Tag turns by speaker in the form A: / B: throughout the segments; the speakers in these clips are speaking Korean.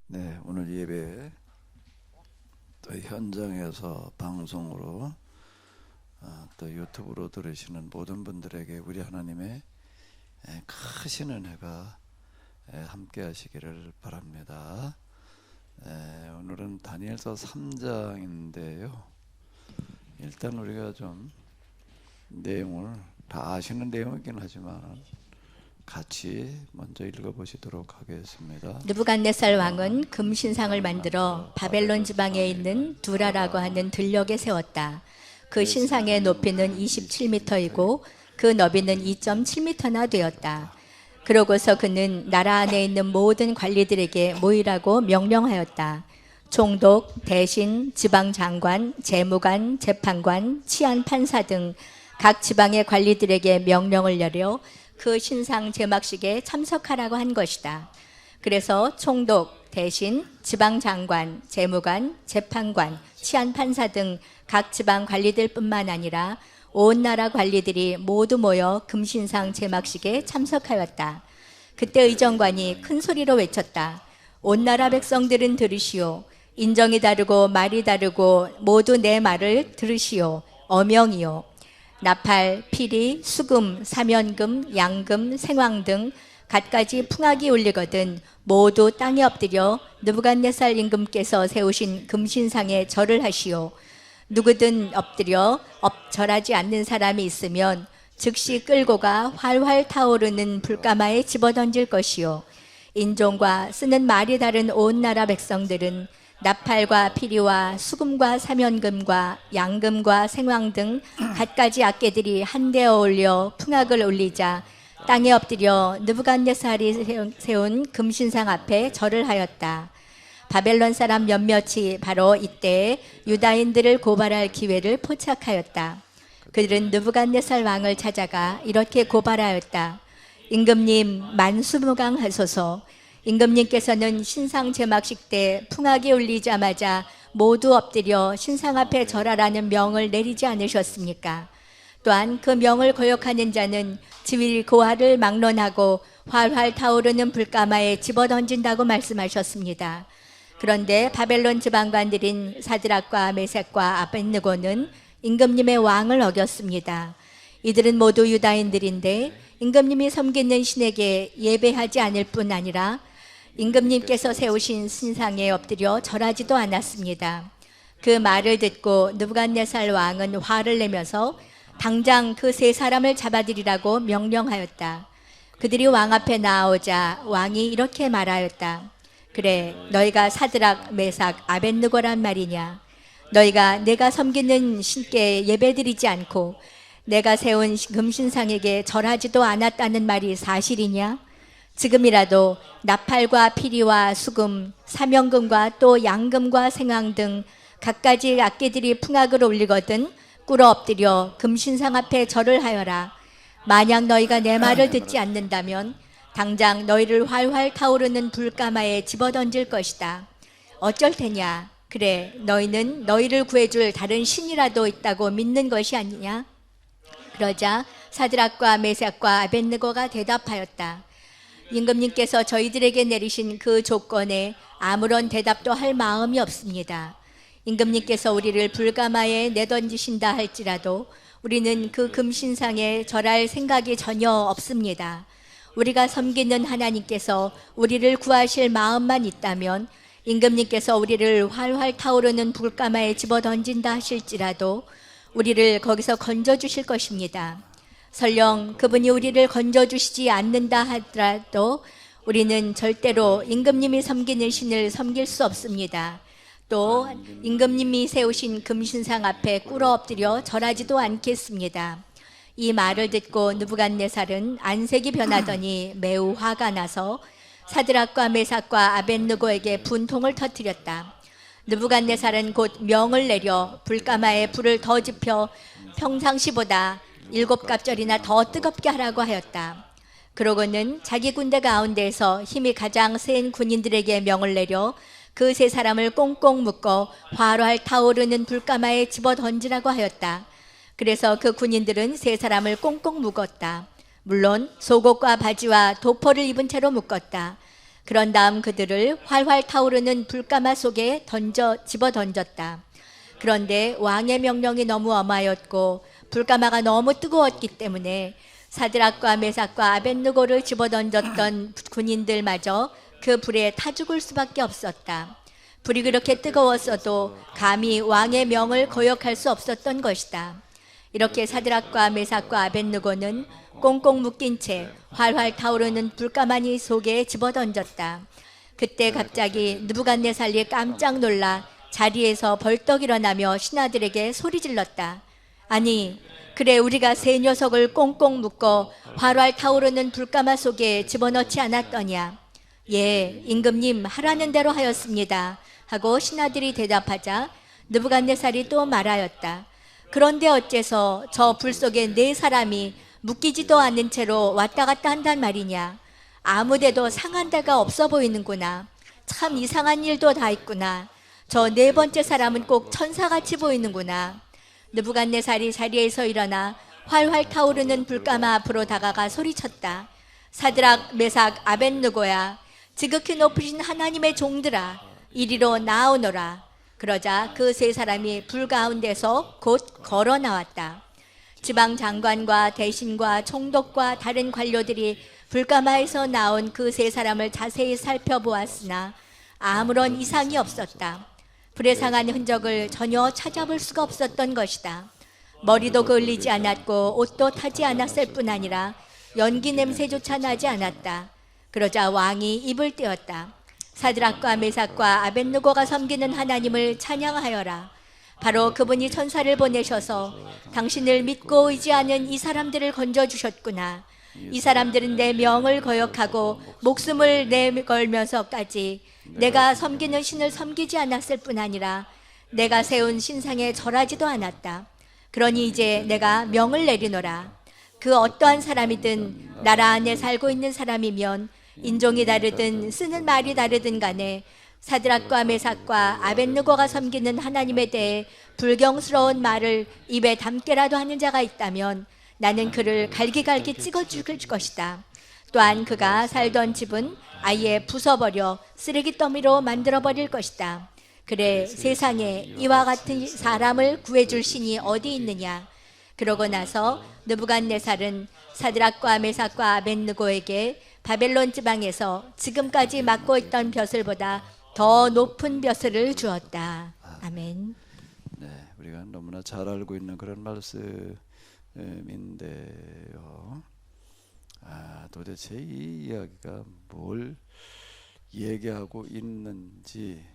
A: 네, 오늘 예배 또 현장에서 방송으로 또 유튜브로 들으시는 모든 분들에게 우리 하나님의 크신 은혜가 함께 하시기를 바랍니다. 오늘은 다니엘서 3장인데요. 일단 우리가 좀 내용을 다 아시는 내용이긴 하지만 같이 먼저 읽어보시도록 하겠습니다.
B: 느부갓네살 왕은 금신상을 만들어 바벨론 지방에 있는 두라라고 하는 들녘에 세웠다. 그 신상의 높이는 27m이고 그 너비는 2.7m나 되었다. 그러고서 그는 나라 안에 있는 모든 관리들에게 모이라고 명령하였다. 총독, 대신, 지방장관, 재무관, 재판관, 치안판사 등 각 지방의 관리들에게 명령을 내려 그 신상 제막식에 참석하라고 한 것이다. 그래서 총독, 대신, 지방장관, 재무관, 재판관, 치안판사 등 각 지방 관리들뿐만 아니라 온 나라 관리들이 모두 모여 금신상 제막식에 참석하였다. 그때 의정관이 큰 소리로 외쳤다. 온 나라 백성들은 들으시오. 인정이 다르고 말이 다르고 모두 내 말을 들으시오. 어명이요. 나팔, 피리, 수금, 사면금, 양금, 생황 등 갖가지 풍악이 울리거든 모두 땅에 엎드려 느부갓네살 임금께서 세우신 금신상에 절을 하시오. 누구든 엎드려 절하지 않는 사람이 있으면 즉시 끌고 가 활활 타오르는 불가마에 집어던질 것이요. 인종과 쓰는 말이 다른 온 나라 백성들은 나팔과 피리와 수금과 사면금과 양금과 생황 등 갖가지 악계들이 한데 어울려 풍악을 울리자 땅에 엎드려 느부갓네살이 세운 금신상 앞에 절을 하였다. 바벨론 사람 몇몇이 바로 이때 유다인들을 고발할 기회를 포착하였다. 그들은 느부갓네살 왕을 찾아가 이렇게 고발하였다. 임금님 만수무강하소서. 임금님께서는 신상 제막식 때 풍악이 울리자마자 모두 엎드려 신상 앞에 절하라는 명을 내리지 않으셨습니까? 또한 그 명을 거역하는 자는 지위 고하를 막론하고 활활 타오르는 불가마에 집어던진다고 말씀하셨습니다. 그런데 바벨론 지방관들인 사드락과 메섹과 아벳느고는 임금님의 왕을 어겼습니다. 이들은 모두 유다인들인데 임금님이 섬기는 신에게 예배하지 않을 뿐 아니라 임금님께서 세우신 신상에 엎드려 절하지도 않았습니다. 그 말을 듣고 느부갓네살 왕은 화를 내면서 당장 그 세 사람을 잡아들이라고 명령하였다. 그들이 왕 앞에 나아오자 왕이 이렇게 말하였다. 그래, 너희가 사드락, 메삭, 아벳느고란 말이냐? 너희가 내가 섬기는 신께 예배드리지 않고 내가 세운 금신상에게 절하지도 않았다는 말이 사실이냐? 지금이라도 나팔과 피리와 수금, 사면금과 또 양금과 생황 등 갖가지 악기들이 풍악을 울리거든 꿇어 엎드려 금신상 앞에 절을 하여라. 만약 너희가 내 말을 듣지 않는다면 당장 너희를 활활 타오르는 불가마에 집어던질 것이다. 어쩔 테냐? 그래, 너희는 너희를 구해줄 다른 신이라도 있다고 믿는 것이 아니냐? 그러자 사드락과 메삭과 아벳느고가 대답하였다. 임금님께서 저희들에게 내리신 그 조건에 아무런 대답도 할 마음이 없습니다. 임금님께서 우리를 불가마에 내던지신다 할지라도 우리는 그 금신상에 절할 생각이 전혀 없습니다. 우리가 섬기는 하나님께서 우리를 구하실 마음만 있다면 임금님께서 우리를 활활 타오르는 불가마에 집어던진다 하실지라도 우리를 거기서 건져주실 것입니다. 설령 그분이 우리를 건져주시지 않는다 하더라도 우리는 절대로 임금님이 섬기는 신을 섬길 수 없습니다. 또 임금님이 세우신 금신상 앞에 꿇어 엎드려 절하지도 않겠습니다. 이 말을 듣고 느부갓네살은 안색이 변하더니 매우 화가 나서 사드락과 메삭과 아벳느고에게 분통을 터뜨렸다. 느부갓네살은 곧 명을 내려 불가마에 불을 더 지펴 평상시보다 7갑절이나 더 뜨겁게 하라고 하였다. 그러고는 자기 군대 가운데에서 힘이 가장 센 군인들에게 명을 내려 그 세 사람을 꽁꽁 묶어 활활 타오르는 불가마에 집어던지라고 하였다. 그래서 그 군인들은 세 사람을 꽁꽁 묶었다. 물론 속옷과 바지와 도포를 입은 채로 묶었다. 그런 다음 그들을 활활 타오르는 불가마 속에 집어 던졌다. 그런데 왕의 명령이 너무 엄하였고 불가마가 너무 뜨거웠기 때문에 사드락과 메삭과 아벳느고를 집어 던졌던 군인들마저 그 불에 타 죽을 수밖에 없었다. 불이 그렇게 뜨거웠어도 감히 왕의 명을 거역할 수 없었던 것이다. 이렇게 사드락과 메삭과 아벳느고는 꽁꽁 묶인 채 활활 타오르는 불가마니 속에 집어던졌다. 그때 갑자기 느부갓네살이 깜짝 놀라 자리에서 벌떡 일어나며 신하들에게 소리질렀다. 아니, 그래 우리가 세 녀석을 꽁꽁 묶어 활활 타오르는 불가마 속에 집어넣지 않았더냐. 예, 임금님 하라는 대로 하였습니다. 하고 신하들이 대답하자 느부갓네살이 또 말하였다. 그런데 어째서 저 불 속에 네 사람이 묶이지도 않은 채로 왔다 갔다 한단 말이냐. 아무데도 상한 데가 없어 보이는구나. 참 이상한 일도 다 있구나. 저 네 번째 사람은 꼭 천사같이 보이는구나. 느부갓네살이 자리에서 일어나 활활 타오르는 불가마 앞으로 다가가 소리쳤다. 사드락, 메삭, 아벳느고야, 지극히 높으신 하나님의 종들아, 이리로 나오너라. 그러자 그 세 사람이 불 가운데서 곧 걸어 나왔다. 지방 장관과 대신과 총독과 다른 관료들이 불가마에서 나온 그 세 사람을 자세히 살펴보았으나 아무런 이상이 없었다. 불에 상한 흔적을 전혀 찾아볼 수가 없었던 것이다. 머리도 그을리지 않았고 옷도 타지 않았을 뿐 아니라 연기 냄새조차 나지 않았다. 그러자 왕이 입을 떼었다. 사드락과 메삭과 아벳느고가 섬기는 하나님을 찬양하여라. 바로 그분이 천사를 보내셔서 당신을 믿고 의지하는 이 사람들을 건져주셨구나. 이 사람들은 내 명을 거역하고 목숨을 내걸면서까지 내가 섬기는 신을 섬기지 않았을 뿐 아니라 내가 세운 신상에 절하지도 않았다. 그러니 이제 내가 명을 내리노라. 그 어떠한 사람이든 나라 안에 살고 있는 사람이면 인종이 다르든 쓰는 말이 다르든 간에 사드락과 메삭과 아벳느고가 섬기는 하나님에 대해 불경스러운 말을 입에 담게라도 하는 자가 있다면 나는 그를 갈기갈기 찍어 죽일 것이다. 또한 그가 살던 집은 아예 부숴버려 쓰레기 더미로 만들어버릴 것이다. 그래 세상에 이와 같은 사람을 구해줄 신이 어디 있느냐. 그러고 나서 느부갓네살은 사드락과 메삭과 아벳느고에게 바벨론 지방에서 지금까지 맡고 있던 벼슬보다 더 높은 벼슬을 주었다. 아멘.
A: 네, 우리가 너무나 잘 알고 있는 그런 말씀인데요. 도대체 이 이야기가 뭘 얘기하고 있는지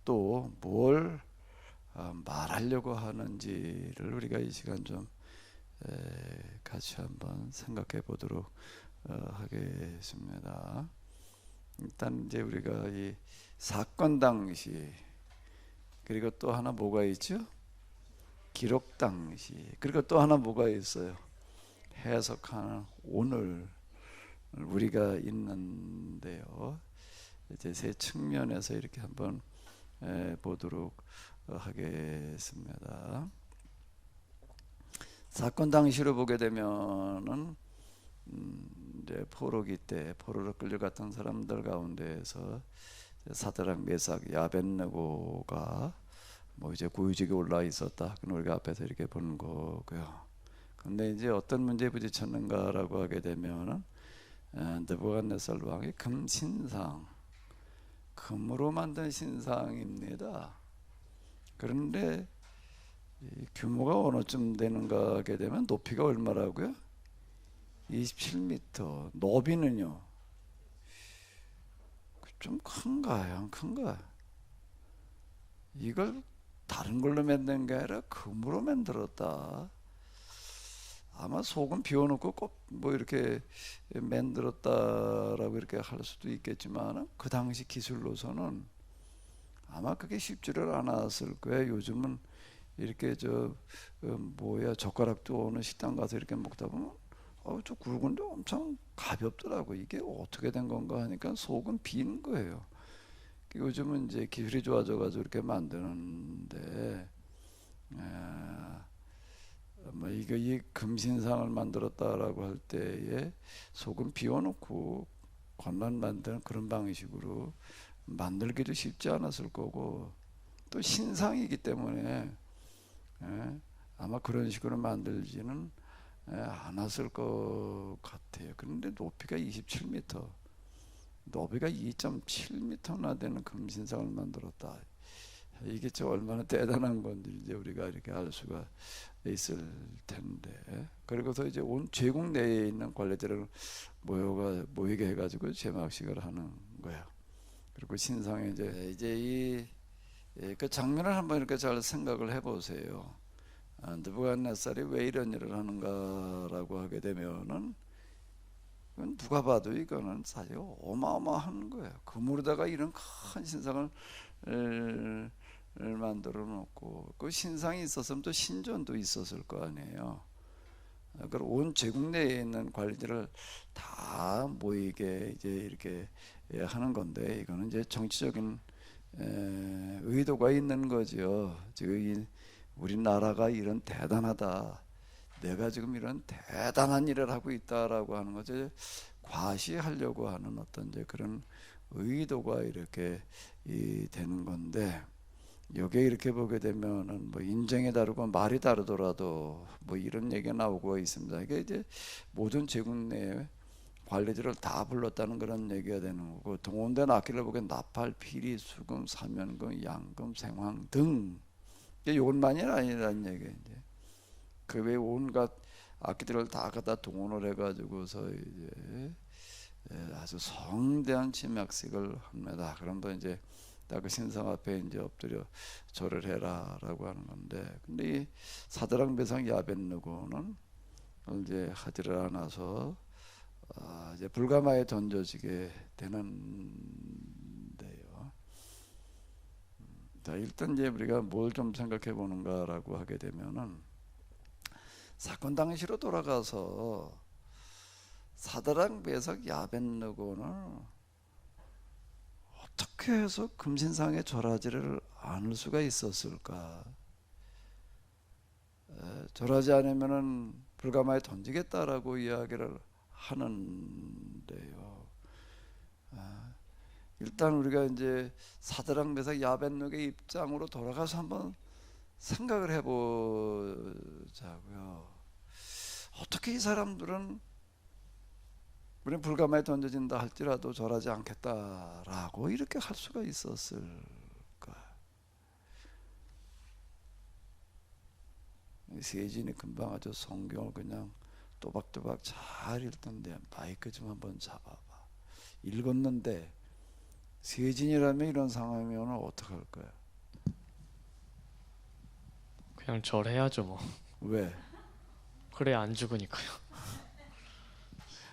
A: 또 뭘 말하려고 하는지를 우리가 이 시간 좀 같이 한번 생각해 보도록 하겠습니다. 일단 이제 우리가 이 사건 당시 그리고 또 하나 뭐가 있죠? 기록 당시 그리고 또 하나 뭐가 있어요? 해석하는 오늘 우리가 있는데요. 이제 세 측면에서 이렇게 한번 보도록 하겠습니다. 사건 당시로 보게 되면은 이제 포로기 때 포로로 끌려갔던 사람들 가운데에서 사드락, 메삭, 아벳느고가 뭐 이제 고위직에 올라 있었다. 그건 우리가 앞에서 이렇게 보는 거고요. 근데 이제 어떤 문제에 부딪혔는가라고 하게 되면은 느부갓네살 왕의 금신상, 금으로 만든 신상입니다. 그런데 이 규모가 어느쯤 되는가 하게 되면 높이가 얼마라고요? 27m, 너비는요? 좀 큰가요? 안 큰가요? 이걸 다른 걸로 만든 게 아니라 금으로 만들었다. 아마 소금 비워놓고 꼭 뭐 이렇게 만들었다라고 이렇게 할 수도 있겠지만 그 당시 기술로서는 아마 그게 쉽지를 않았을 거예요. 요즘은 이렇게 젓가락도 어느 식당 가서 이렇게 먹다 보면 저 굵은데 엄청 가볍더라고. 이게 어떻게 된 건가 하니까 소금 비는 거예요. 요즘은 이제 기술이 좋아져가지고 이렇게 만드는데 이거 이 금신상을 만들었다라고 할 때에 소금 비워놓고 권란 만드는 그런 방식으로 만들기도 쉽지 않았을 거고, 또 신상이기 때문에 아마 그런 식으로 만들지는 않았을 것 같아요. 그런데 높이가 27m, 너비가 2.7m나 되는 금신상을 만들었다. 이게 저 얼마나 대단한 건지 이제 우리가 이렇게 알 수가 있을 텐데, 그리고서 이제 온 제국 내에 있는 관리들을 모이게 해가지고 제막식을 하는 거야. 그리고 신상에 이제 그 장면을 한번 이렇게 잘 생각을 해보세요. 느부갓네살이 왜 이런 일을 하는가라고 하게 되면은, 그건 누가 봐도 이거는 사실 어마어마한 거예요. 금으로다가 이런 큰 신상을 만들어 놓고, 그 신상이 있었으면 또 신전도 있었을 거 아니에요. 그걸 온 제국 내에 있는 관리들을 다 모이게 이제 이렇게 하는 건데, 이거는 이제 정치적인 의도가 있는 거죠. 지금 우리나라가 이런 대단하다, 내가 지금 이런 대단한 일을 하고 있다라고 하는 것을 과시하려고 하는 어떤 이제 그런 의도가 이렇게 되는 건데, 여기에 이렇게 보게 되면은 뭐 인정이 다르고 말이 다르더라도 뭐 이런 얘기가 나오고 있습니다. 이게 이제 모든 제국 내 관리들을 다 불렀다는 그런 얘기가 되는 거고, 동원된 악기를 보게 나팔, 피리, 수금, 사면금, 양금, 생황 등, 이것만이 아니라는 얘기예요. 이제 그 외에 온갖 악기들을 다 갖다 동원을 해가지고서 이제 아주 성대한 침략식을 합니다. 그런데 이제 딱 그 신상 앞에 이제 엎드려 절을 해라라고 하는 건데, 근데 이 사드락 메삭 야벳느고는 이제 하지를 않아서 이제 불가마에 던져지게 되는데요. 자, 일단 이제 우리가 뭘 좀 생각해 보는가라고 하게 되면은, 사건 당시로 돌아가서 사드락 메삭 야벳느고는 어떻게 해서 금신상에 절하지를 않을 수가 있었을까? 절하지 않으면은 불가마에 던지겠다라고 이야기를 하는데요. 일단 우리가 이제 사드락 메삭 야벳느고의 입장으로 돌아가서 한번 생각을 해보자고요. 어떻게 이 사람들은 우리는 불가마에 던져진다 할지라도 절하지 않겠다라고 이렇게 할 수가 있었을까? 세진이 금방 아주 성경을 그냥 또박또박 잘 읽던데, 마이크 좀 한번 잡아봐. 읽었는데 세진이라면 이런 상황이면 어떡할 거야?
C: 그냥 절해야죠 뭐.
A: 왜?
C: 그래 안 죽으니까요.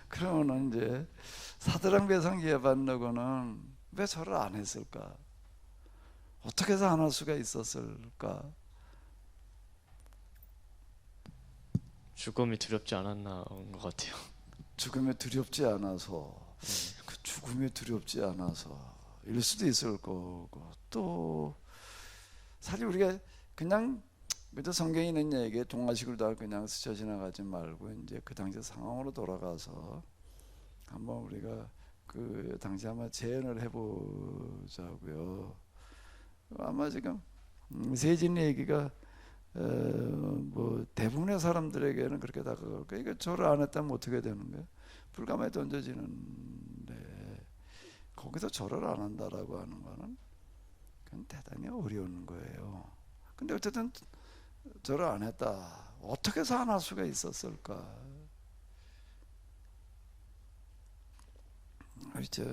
A: 그러면 이제 사드락 메삭 야벳느고는 왜 절을 안 했을까? 어떻게 해서 안 할 수가 있었을까?
C: 죽음이 두렵지 않았나 것 같아요.
A: 죽음이 두렵지 않아서, 그 죽음이 두렵지 않아서 일 수도 있을 거고, 또 사실 우리가 그냥 그저 성경에 있는 얘기에 동화식으로 다 그냥 스쳐 지나가지 말고, 이제 그 당시 상황으로 돌아가서 한번 우리가 그 당시 한번 재현을 해보자고요. 아마 지금 세진 얘기가 뭐 대부분의 사람들에게는 그렇게 다가갈 거예요. 이거 절을 안 했다면 어떻게 되는 거예요? 불가마에 던져지는데 거기서 절을 안 한다라고 하는 거는 그건 대단히 어려운 거예요. 근데 어쨌든 절을 안 했다. 어떻게 해서 안 할 수가 있었을까? 우리 저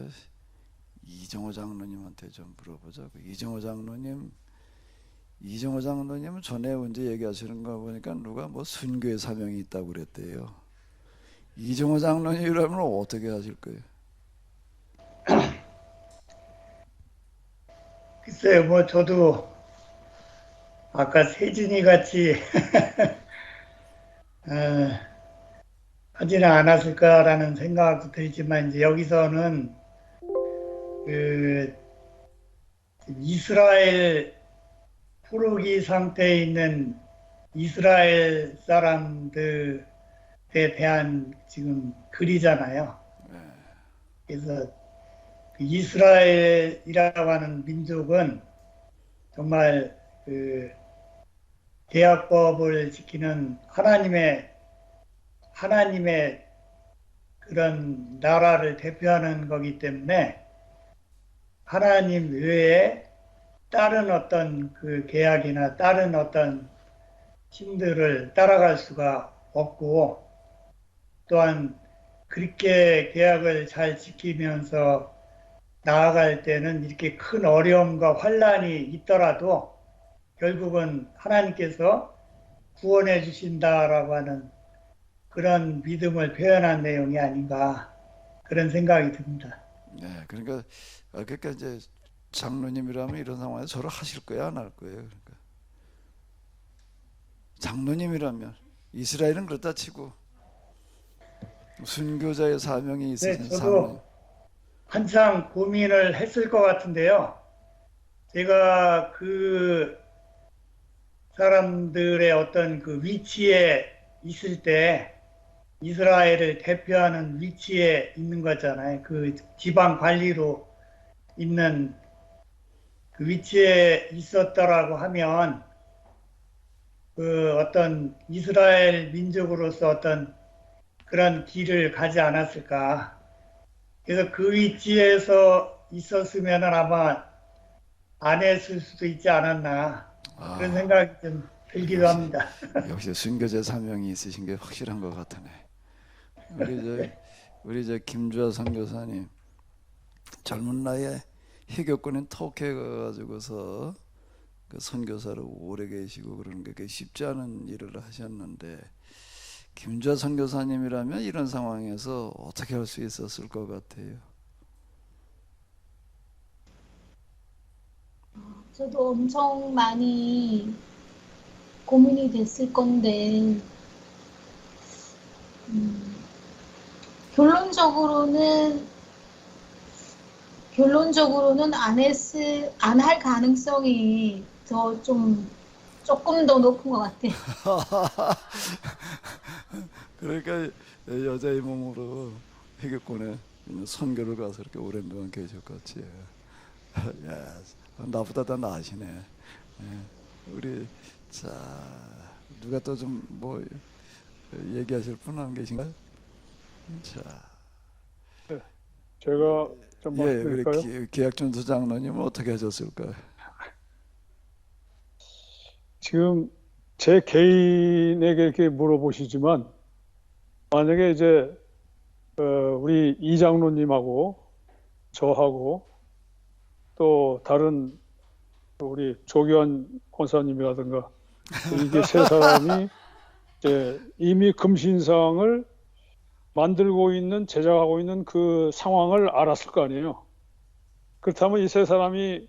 A: 이정호 장로님한테 좀 물어보자고. 이정호 장로님은 전에 언제 얘기하시는 거 보니까 누가 뭐 순교의 사명이 있다고 그랬대요. 이정호 장로님이라면 어떻게 하실 거예요?
D: 글쎄요, 뭐 저도 아까 세진이 같이 하지는 않았을까라는 생각도 들지만, 이제 여기서는 그 이스라엘 포로기 상태에 있는 이스라엘 사람들에 대한 지금 글이잖아요. 그래서 그 이스라엘이라고 하는 민족은 정말 그 계약법을 지키는 하나님의 그런 나라를 대표하는 거기 때문에 하나님 외에 다른 어떤 그 계약이나 다른 어떤 신들을 따라갈 수가 없고, 또한 그렇게 계약을 잘 지키면서 나아갈 때는 이렇게 큰 어려움과 환란이 있더라도 결국은 하나님께서 구원해 주신다라고 하는 그런 믿음을 표현한 내용이 아닌가, 그런 생각이 듭니다.
A: 네, 그러니까 이제 장로님이라면 이런 상황에서 저를 하실 거야, 안 할 거예요? 그러니까 장로님이라면 이스라엘은 그렇다 치고 순교자의 사명이
D: 네,
A: 있으신 장로님.
D: 저도 한참 고민을 했을 것 같은데요. 제가 그 사람들의 어떤 그 위치에 있을 때, 이스라엘을 대표하는 위치에 있는 거잖아요. 그 지방 관리로 있는 그 위치에 있었더라고 하면 그 어떤 이스라엘 민족으로서 어떤 그런 길을 가지 않았을까. 그래서 그 위치에서 있었으면 아마 안 했을 수도 있지 않았나, 그런
A: 아,
D: 생각이 좀 들기도
A: 역시
D: 합니다.
A: 역시 순교자 사명이 있으신 게 확실한 것 같으네. 우리 저 김주아 선교사님 젊은 나이에 희교권인 터키에 가가지고서 그 선교사로 오래 계시고 그러는 게 쉽지 않은 일을 하셨는데, 김주아 선교사님이라면 이런 상황에서 어떻게 할 수 있었을 것 같아요?
E: 저도 엄청 많이 고민이 됐을 건데, 결론적으로는 안 할 가능성이 조금 더 높은 것 같아요.
A: 그러니까 여자의 몸으로 희귀권에 선교를 가서 이렇게 오랜 동안 계셨겠지. 야, 나보다 더 나으시네. 예. 우리 자 누가 또 좀 뭐 얘기하실 분 안 계신가요? 자,
F: 제가 좀
A: 예, 우리
F: 말씀드릴까요?
A: 계약준수 장로님은 어떻게 하셨을까요?
F: 지금 제 개인에게 이렇게 물어보시지만, 만약에 이제 우리 이장로님하고 저하고 또 다른 우리 조규환 권사님이라든가 이게 세 사람이 이제 이미 금신상을 만들고 있는, 제작하고 있는 그 상황을 알았을 거 아니에요. 그렇다면 이 세 사람이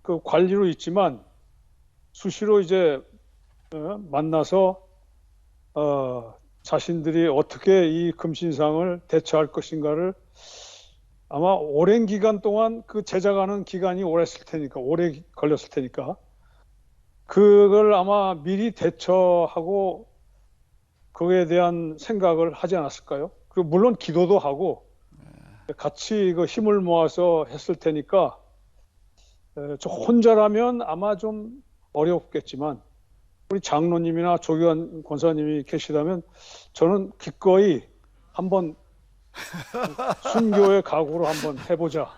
F: 그 관리로 있지만 수시로 이제 만나서 자신들이 어떻게 이 금신상을 대처할 것인가를, 아마 오랜 기간 동안 그 제작하는 기간이 오래 걸렸을 테니까 그걸 아마 미리 대처하고 그거에 대한 생각을 하지 않았을까요? 그리고 물론 기도도 하고 같이 그 힘을 모아서 했을 테니까, 저 혼자라면 아마 좀 어렵겠지만 우리 장로님이나 조규환 권사님이 계시다면 저는 기꺼이 한번 순교의 각오로 한번 해보자,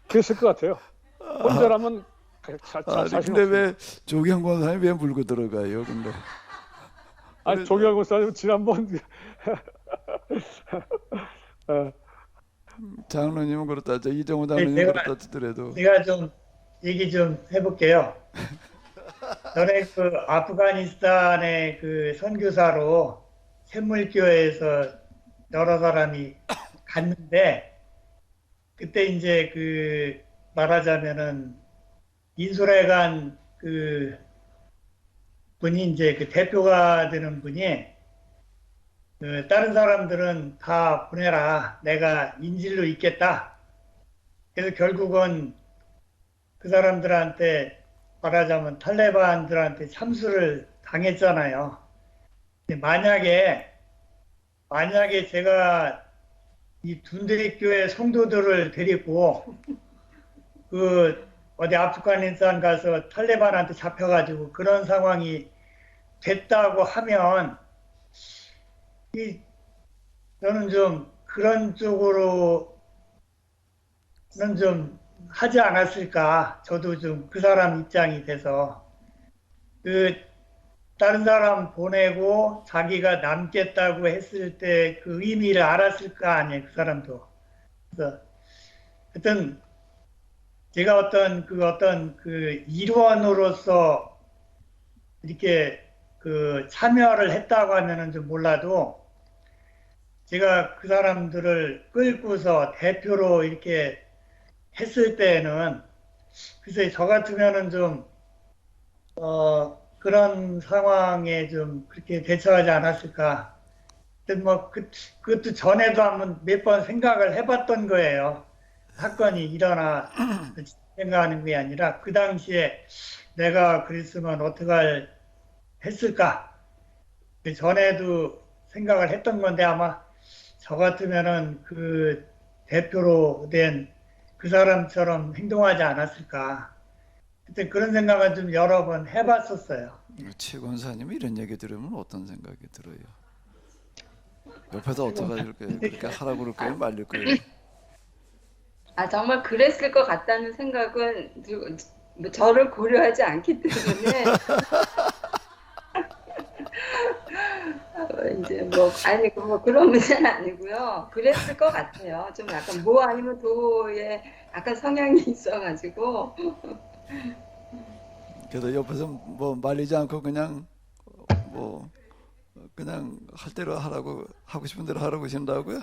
F: 그랬을 것 같아요. 혼자라면
A: 아니,
F: 자신
A: 근데
F: 없습니다.
A: 왜 조경 권사님 왜 물고 들어가요? 근데
F: 아니, 조규환 권사님 지난번 어,
A: 장로님은 그렇다, 저 이정호
D: 네,
A: 장로님
D: 제가
A: 그렇다 치더라도
D: 제가 좀 얘기 좀 해볼게요. 전에 그 아프가니스탄의 그 선교사로 샘물교회에서 여러 사람이 갔는데, 그때 이제 그 말하자면은 인솔회관 그 분이 이제 그 대표가 되는 분이 그 다른 사람들은 다 보내라, 내가 인질로 있겠다. 그래서 결국은 그 사람들한테 말하자면 탈레반들한테 참수를 당했잖아요. 근데 만약에 제가 이 둔대교회 성도들을 데리고 그 어디 아프가니스탄 가서 탈레반한테 잡혀가지고 그런 상황이 됐다고 하면 저는 좀 그런 쪽으로는 좀 하지 않았을까. 저도 좀 그 사람 입장이 돼서 그 다른 사람 보내고 자기가 남겠다고 했을 때 그 의미를 알았을 거 아니에요, 그 사람도. 그래서 하여튼 제가 어떤 그 일원으로서 이렇게 그 참여를 했다고 하면은 좀 몰라도 제가 그 사람들을 끌고서 대표로 이렇게 했을 때에는 글쎄 저 같으면은 좀 그런 상황에 좀 그렇게 대처하지 않았을까. 근데 뭐 그것도 전에도 한번 몇 번 생각을 해봤던 거예요. 사건이 일어나 생각하는 게 아니라 그 당시에 내가 그랬으면 어떻게 했을까. 그 전에도 생각을 했던 건데 아마 저 같으면은 그 대표로 된 그 사람처럼 행동하지 않았을까. 그때 그런 생각을 좀 여러 번 해봤었어요.
A: 최 권사님이 이런 얘기 들으면 어떤 생각이 들어요? 옆에서 어떻게 하실 거예요? 그렇게 하라고 그럴 거예요? 말릴 거예요?
G: 아, 정말 그랬을 것 같다는 생각은 저를 고려하지 않기 때문에 이제 뭐 아니 뭐 그런 문제는 아니고요. 그랬을 것 같아요. 좀 약간 뭐 아니면 도에 약간 성향이 있어가지고
A: 그래도 옆에서 뭐 말리지 않고 그냥 뭐 그냥 할 대로 하라고 하고 싶은 대로 하라고 하신다고요?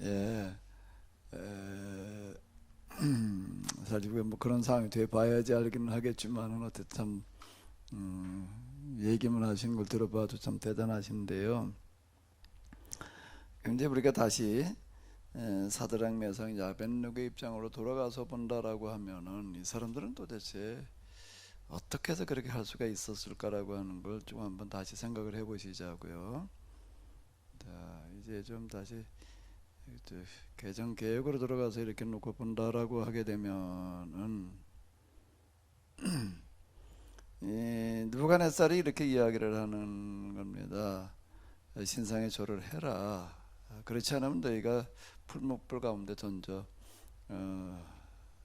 A: 예. 사실 뭐 그런 상황이 돼 봐야지 알기는 하겠지만은 어쨌든 참 얘기만 하시는 걸 들어봐도 참 대단하신데요. 이제 우리가 다시 사드락 메삭 아벳느고의 입장으로 돌아가서 본다라고 하면은 이 사람들은 도대체 어떻게 해서 그렇게 할 수가 있었을까라고 하는 걸 좀 한번 다시 생각을 해보시자고요. 자, 이제 좀 다시 개정 개혁으로 들어가서 이렇게 놓고 본다라고 하게 되면은 느부갓네살이 이렇게 이야기를 하는 겁니다. 신상에 절을 해라. 그렇지 않으면 너희가 풀목불 가운데 던져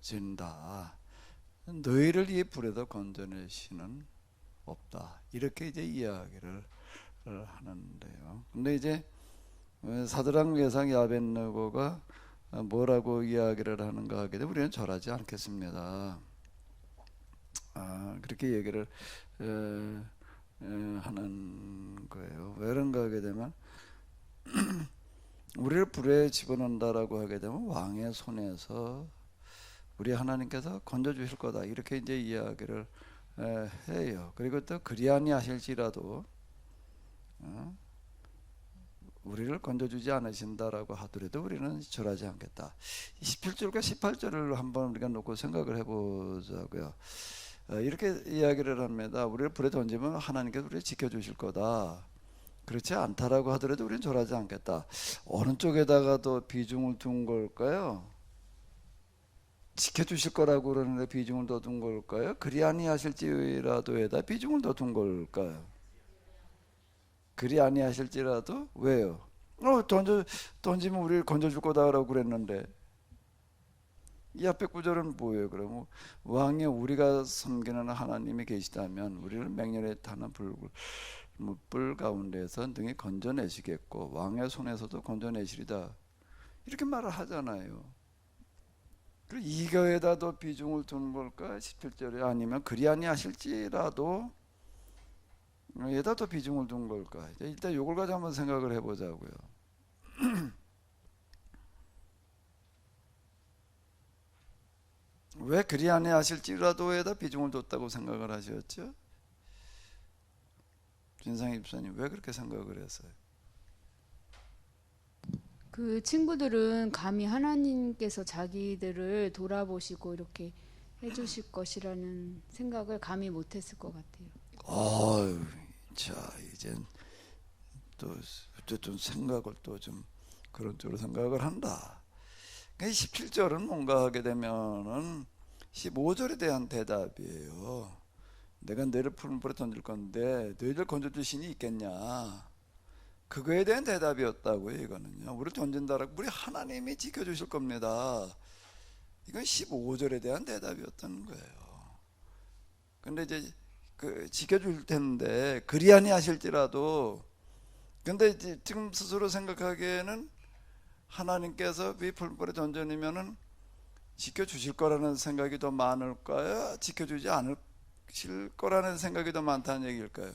A: 진다. 너희를 이 불에서 건져낼 신은 없다. 이렇게 이제 이야기를 하는데요. 근데 이제 사드락 메삭 아벳느고가 뭐라고 이야기를 하는가 하게 되면 우리는 절하지 않겠습니다. 그렇게 얘기를 하는 거예요. 왜 그런가 하게 되면 우리를 불에 집어넣는다라고 하게 되면 왕의 손에서 우리 하나님께서 건져주실 거다. 이렇게 이제 이야기를 해요. 그리고 또 그리 아니하실지라도 우리를 건져주지 않으신다라고 하더라도 우리는 절하지 않겠다. 17절과 18절을 한번 우리가 놓고 생각을 해보자고요. 이렇게 이야기를 합니다. 우리를 불에 던지면 하나님께서 우리를 지켜주실 거다. 그렇지 않다라고 하더라도 우리는 절하지 않겠다. 어느 쪽에다가 더 비중을 둔 걸까요? 지켜주실 거라고 그러는데 비중을 더 둔 걸까요? 그리 아니하실지라도에다 비중을 더 둔 걸까요? 그리 아니하실지라도 왜요? 던지면 우리를 건져줄 거다라고 그랬는데 이 앞에 구절은 뭐예요? 그러면 왕이 우리가 섬기는 하나님이 계시다면 우리를 맹렬에 타는 불 가운데서 능히 건져내시겠고 왕의 손에서도 건져내시리다. 이렇게 말을 하잖아요. 이거에다 더 비중을 두는 걸까? 17절에 아니면 그리 아니하실지라도 에다 더 비중을 둔 걸까? 일단 이걸 가지고 한번 생각을 해보자고요. 왜 그리 아니하실지라도에다 비중을 뒀다고 생각을 하셨죠? 진상 입사님 왜 그렇게 생각을 했어요?
H: 그 친구들은 감히 하나님께서 자기들을 돌아보시고 이렇게 해주실 것이라는 생각을 감히 못했을 것 같아요.
A: 자 이젠 또 어쨌든 생각을 또 좀 그런 쪽으로 생각을 한다. 17절은 뭔가 하게 되면은 15절에 대한 대답이에요. 내가 너를 푸른 불에 던질 건데 너희들 건져줄 신이 있겠냐. 그거에 대한 대답이었다고요. 이거는요. 우리를 던진다라고 우리 하나님이 지켜주실 겁니다. 이건 15절에 대한 대답이었던 거예요. 근데 이제 그 지켜줄 텐데 그리 아니하실지라도, 근데 이제 지금 스스로 생각하기에는 하나님께서 이 풀불에 던져내면은 지켜주실 거라는 생각이 더 많을까요? 지켜주지 않으실 거라는 생각이 더 많다는 얘기일까요?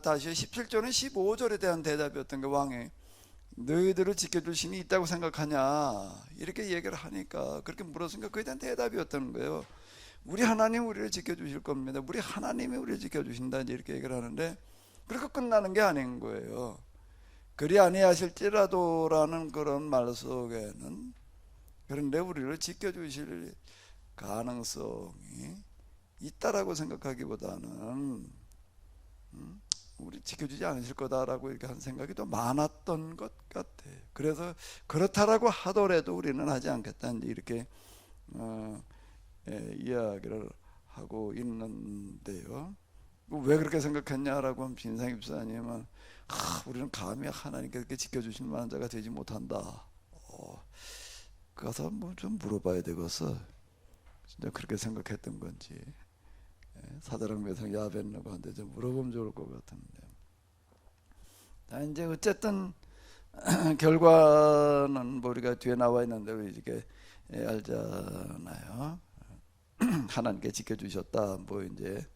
A: 다시 17절은 15절에 대한 대답이었던 게, 왕이 너희들을 지켜줄 신이 있다고 생각하냐 이렇게 얘기를 하니까, 그렇게 물었으니까 그에 대한 대답이었던 거예요. 우리 하나님 우리를 지켜주실 겁니다. 우리 하나님이 우리를 지켜주신다 이렇게 얘기를 하는데, 그렇게 끝나는 게 아닌 거예요. 그리 아니하실지라도라는 그런 말 속에는, 그런데 우리를 지켜주실 가능성이 있다라고 생각하기보다는 우리 지켜주지 않으실 거다라고 이렇게 한 생각이 더 많았던 것 같아요. 그래서 그렇다라고 하더라도 우리는 하지 않겠다 이렇게 이야기를 하고 있는데요. 왜 그렇게 생각했냐라고 하면 빈상 입사님은 우리는 감히 하나님께 그렇게 지켜주실 만한 자가 되지 못한다. 가서 뭐 좀 물어봐야 되겠어. 진짜 그렇게 생각했던 건지. 사드락 메삭 아벳느고한테 좀 물어보면 좋을 것 같은데. 이제 어쨌든 결과는 뭐 우리가 뒤에 나와 있는데 우리 이렇게 알잖아요. 하나님께 지켜주셨다. 뭐 이제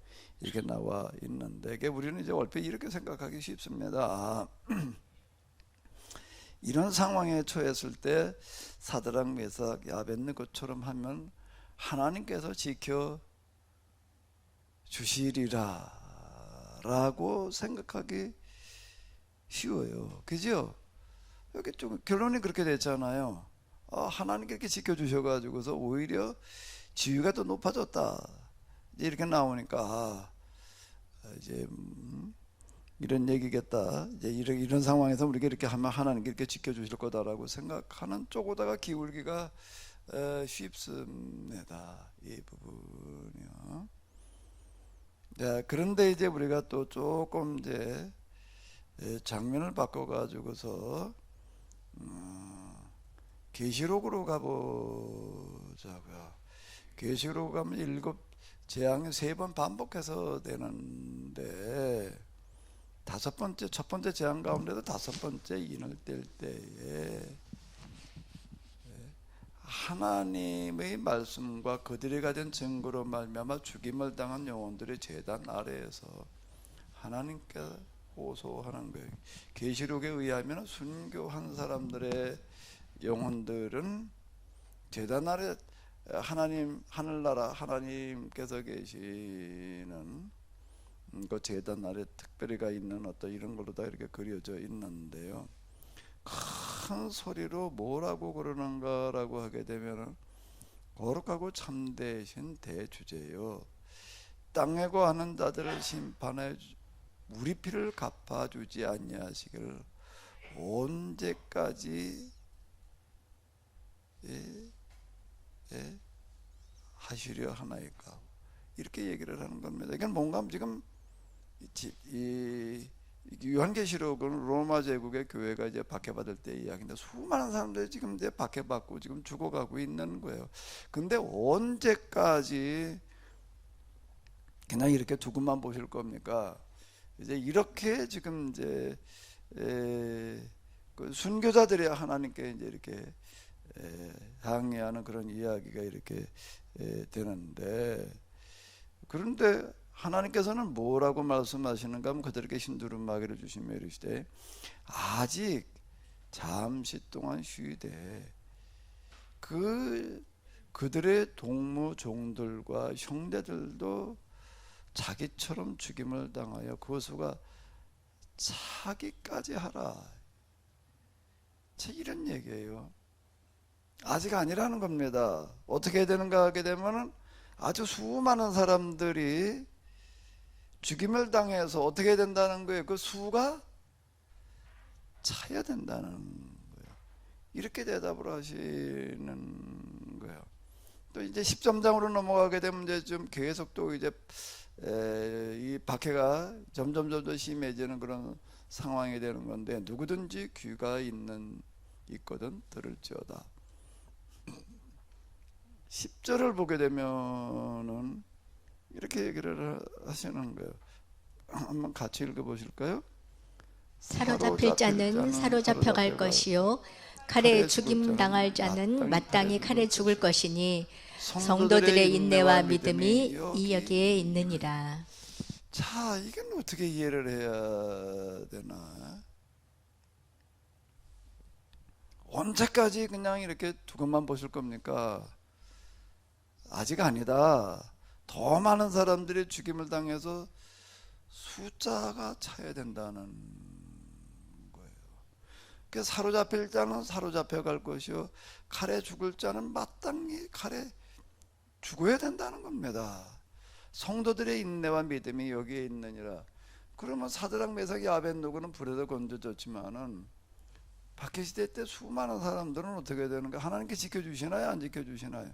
A: 이렇게 나와 있는데, 우리는 이제 얼핏 이렇게 생각하기 쉽습니다. 이런 상황에 처했을 때 사드락 메삭 아벳느고처럼 하면 하나님께서 지켜 주시리라 라고 생각하기 쉬워요. 그죠? 여기 좀 결론이 그렇게 됐잖아요. 하나님께 이렇게 지켜주셔가지고서 오히려 지위가 더 높아졌다 이렇게 나오니까 이제 이런 얘기겠다. 이제 이런 상황에서 우리가 이렇게 하면 하나님께 이렇게 지켜주실 거다라고 생각하는 쪽으로다가 기울기가 쉽습니다. 이 부분이요. 네, 그런데 이제 우리가 또 조금 이제 장면을 바꿔가지고서 계시록으로 가보자고요. 계시록 가면 7 재앙이 3번 반복해서 되는데, 첫 번째 재앙 가운데도 5번째 인을 뗄 때에 하나님의 말씀과 그들이 가진 증거로 말미암아 죽임을 당한 영혼들의 제단 아래에서 하나님께 호소하는 거예요. 계시록에 의하면 순교한 사람들의 영혼들은 제단 아래 하나님 하늘나라 하나님께서 계시는 그 제단 아래 특별히 가 있는 어떤 이런 걸로 다 이렇게 그려져 있는데요. 큰 소리로 뭐라고 그러는가라고 하게 되면 거룩하고 참되신 대주제요, 땅에 거하는 자들을 심판해 우리 피를 갚아주지 아니하시기를 언제까지 하시려 하나이까, 이렇게 얘기를 하는 겁니다. 이건 뭔가 지금 이 요한계시록은 로마 제국의 교회가 이제 박해받을 때 이야기인데, 수많은 사람들이 지금 이제 박해받고 지금 죽어가고 있는 거예요. 근데 언제까지 그냥 이렇게 두고만 보실 겁니까? 이제 이렇게 지금 이제 그 순교자들이 하나님께 이제 이렇게 항의하는 그런 이야기가 이렇게 되는데, 그런데 하나님께서는 뭐라고 말씀하시는가 하면 그들에게 흰두루마기를 주시며 이르시되 아직 잠시 동안 쉬되 그들의 동무 종들과 형제들도 자기처럼 죽임을 당하여 그 수가 차기까지 하라. 이런 얘기예요. 아직 아니라는 겁니다. 어떻게 해야 되는가 하게 되면은 아주 수많은 사람들이 죽임을 당해서 어떻게 된다는 거예요? 그 수가 차야 된다는 거예요. 이렇게 대답을 하시는 거예요. 또 이제 10점장으로 넘어가게 되면 이제 좀 계속 또 이제 이 박해가 점점 심해지는 그런 상황이 되는 건데, 누구든지 귀가 있거든 들을지어다. 10절을 보게 되면은 이렇게 얘기를 하시는 거예요. 한번 같이 읽어보실까요?
B: 사로잡힐 자는 사로잡혀 갈 것이요 칼에 죽임 당할 자는 마땅히 칼에 죽을 것이니 성도들의 인내와 믿음이 이 여기에 있느니라.
A: 자, 이건 어떻게 이해를 해야 되나? 언제까지 그냥 이렇게 두 것만 보실 겁니까? 아직 아니다. 더 많은 사람들이 죽임을 당해서 숫자가 차야 된다는 거예요. 그 사로잡힐 자는 사로잡혀 갈 것이요 칼에 죽을 자는 마땅히 칼에 죽어야 된다는 겁니다. 성도들의 인내와 믿음이 여기에 있느니라. 그러면 사드락 메삭 아벳노고는 불에도 건져졌지만은 박해 시대 때 수많은 사람들은 어떻게 되는가? 하나님께 지켜주시나요? 안 지켜주시나요?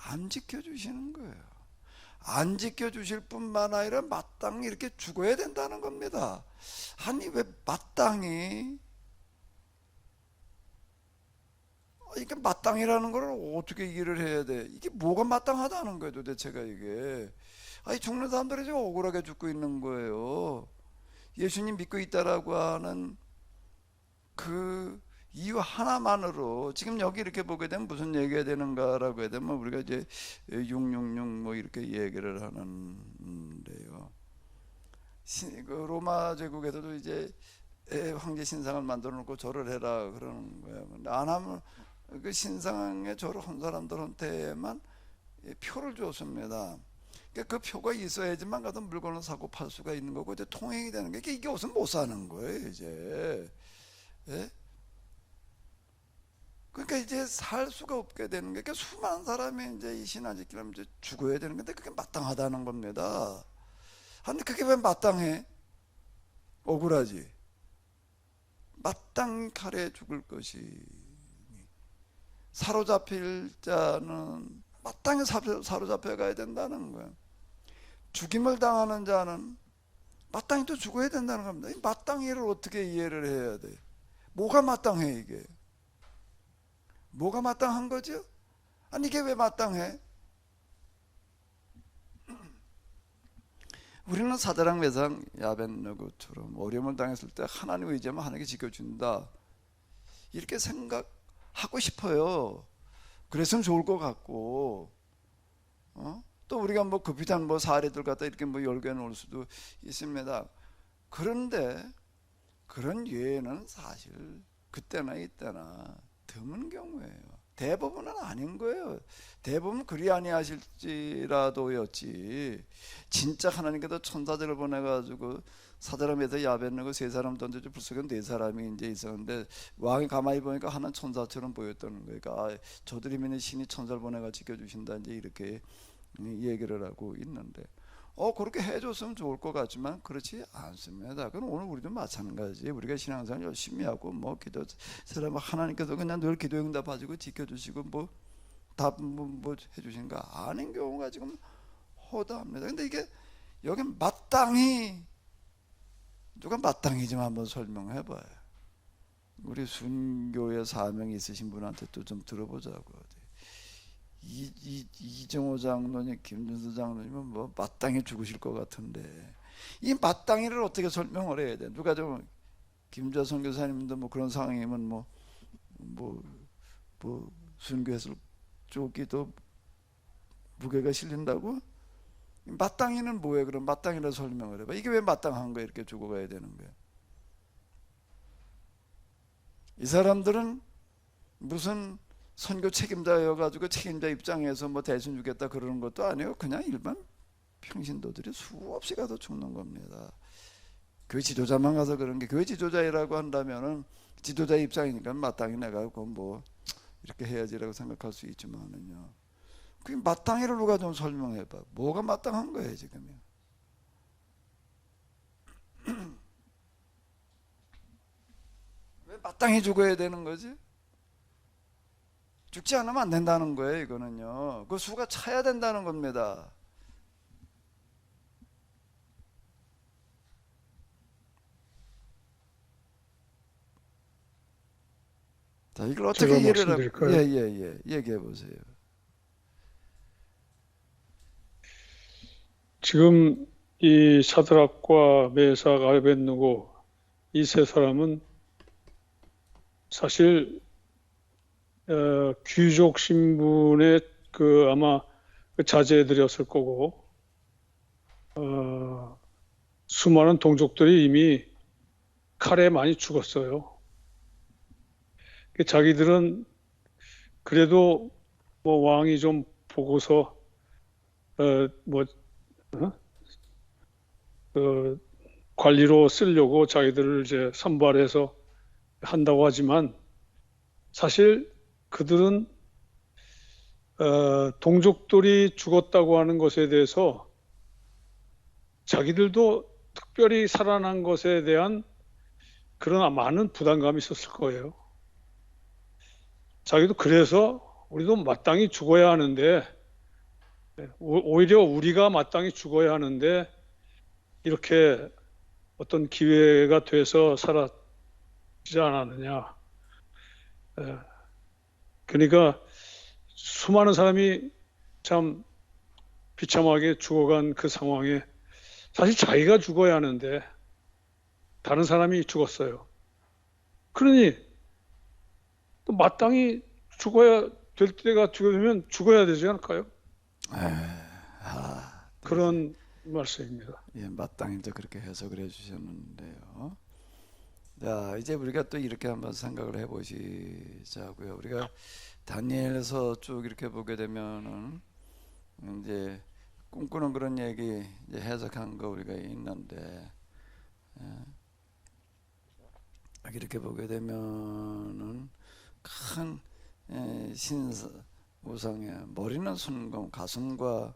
A: 안 지켜주시는 거예요. 안 지켜주실 뿐만 아니라 마땅히 이렇게 죽어야 된다는 겁니다. 아니 왜 마땅히, 이게 마땅이라는 걸 어떻게 이해를 해야 돼? 이게 뭐가 마땅하다는 거예요 도대체가 이게. 아니 죽는 사람들이 지금 억울하게 죽고 있는 거예요. 예수님 믿고 있다라고 하는 그 이유 하나만으로 지금 여기 이렇게 보게 되면 무슨 얘기가 되는가라고 해야 되면 우리가 이제 666 뭐 이렇게 얘기를 하는데요. 그 로마 제국에서도 이제 황제 신상을 만들어 놓고 절을 해라 그러는 거예요. 근데 안 하면 그 신상에 절을 한 사람들한테만 표를 줬습니다. 그러니까 그 표가 있어야지만 가서 물건을 사고 팔 수가 있는 거고 이제 통행이 되는 게 이게 없으면 못 사는 거예요 이제. 예? 그러니까 이제 살 수가 없게 되는 게, 그러니까 수많은 사람이 이제 이 신앙 지키려면 이제 죽어야 되는 건데 그게 마땅하다는 겁니다. 근데 그게 왜 마땅해? 억울하지. 마땅히 칼에 죽을 것이, 사로잡힐 자는 마땅히 사로잡혀 가야 된다는 거예요. 죽임을 당하는 자는 마땅히 또 죽어야 된다는 겁니다. 이 마땅히를 어떻게 이해를 해야 돼? 뭐가 마땅해 이게? 뭐가 마땅한 거죠? 아니 이게 왜 마땅해? 우리는 사드락 메삭 아벳노고처럼 어려움을 당했을 때 하나님 의지하면 하나님이 지켜준다 이렇게 생각하고 싶어요. 그랬으면 좋을 것 같고, 또 우리가 뭐 급비한 뭐 사례들 갖다 이렇게 뭐 열게 놓을 수도 있습니다. 그런데 그런 예는 사실 그때나 이때나 드문 경우예요. 대부분은 아닌 거예요. 대부분 그리 아니하실지라도였지. 진짜 하나님께서 천사들을 보내가지고 사드락 메삭 아벳노고 세 사람 던져주 불속에 네 사람이 이제 있었는데 왕이 가만히 보니까 하나는 천사처럼 보였다는 거예요. 그러니까 저들이 믿는 신이 천사를 보내가 지켜주신다 이제 이렇게 얘기를 하고 있는데, 그렇게 해줬으면 좋을 것 같지만 그렇지 않습니다. 그럼 오늘 우리도 마찬가지. 우리가 신앙생활 열심히 하고 뭐 기도 사람 하나님께서 그냥 늘 기도 응답하시고 지켜주시고 뭐 답 뭐 해주시는 거 아닌 경우가 지금 허다합니다. 근데 이게 여기 마땅히, 누가 마땅히 좀 한번 설명해봐요. 우리 순교의 사명이 있으신 분한테 또 좀 들어보자고. 이정호 장로님, 김준수 장로님은 뭐 마땅히 죽으실 것 같은데 이 마땅히를 어떻게 설명을 해야 돼? 누가 좀 김자성 교사님도 뭐 그런 상황이면 뭐 순교했을 쪽이도 무게가 실린다고? 마땅히는 뭐예요? 그럼 마땅히를 설명을 해봐. 이게 왜 마땅한 거야? 이렇게 죽어가야 되는 거야. 이 사람들은 무슨 선교 책임자여가지고 책임자 입장에서 뭐 대신 주겠다 그러는 것도 아니에요. 그냥 일반 평신도들이 수없이 가서 죽는 겁니다. 교회 지도자만 가서 그런 게, 교회 지도자이라고 한다면은 지도자 입장이니까 마땅히 내가 뭐 이렇게 해야지라고 생각할 수 있지만은요. 그 마땅히를 누가 좀 설명해봐. 뭐가 마땅한 거예요 지금요? 마땅히 죽어야 되는 거지. 죽지 않으면 안 된다는 거예요. 이거는요. 그 수가 차야 된다는 겁니다. 자, 이걸 어떻게
F: 제가
A: 이해를
F: 말씀드릴까요?
A: 예, 얘기해 보세요.
F: 지금 이 사드락과 메삭 아벤누고 이 세 사람은 사실 귀족 신분의 그 아마 그 자제들이었을 거고 수많은 동족들이 이미 칼에 많이 죽었어요. 자기들은 그래도 뭐 왕이 좀 보고서 관리로 쓰려고 자기들을 이제 선발해서 한다고 하지만 사실 그들은 동족들이 죽었다고 하는 것에 대해서 자기들도 특별히 살아난 것에 대한 그런 많은 부담감이 있었을 거예요. 자기도 그래서 우리도 마땅히 죽어야 하는데 오히려 우리가 마땅히 죽어야 하는데 이렇게 어떤 기회가 돼서 사라지지 않았느냐. 그러니까 수많은 사람이 참 비참하게 죽어간 그 상황에 사실 자기가 죽어야 하는데 다른 사람이 죽었어요. 그러니 또 마땅히 죽어야 될 때가 되면 죽어야 되지 않을까요? 그런 말씀입니다.
A: 예, 마땅히 이제 그렇게 해석을 해주셨는데요. 자, 이제 우리가 또 이렇게 한번 생각을 해보시자고요. 우리가 다니엘서 쭉 이렇게 보게 되면은 이제 꿈꾸는 그런 얘기 이제 해석한 거 우리가 있는데, 이렇게 보게 되면은 큰 신사 우상에 머리는 순금, 가슴과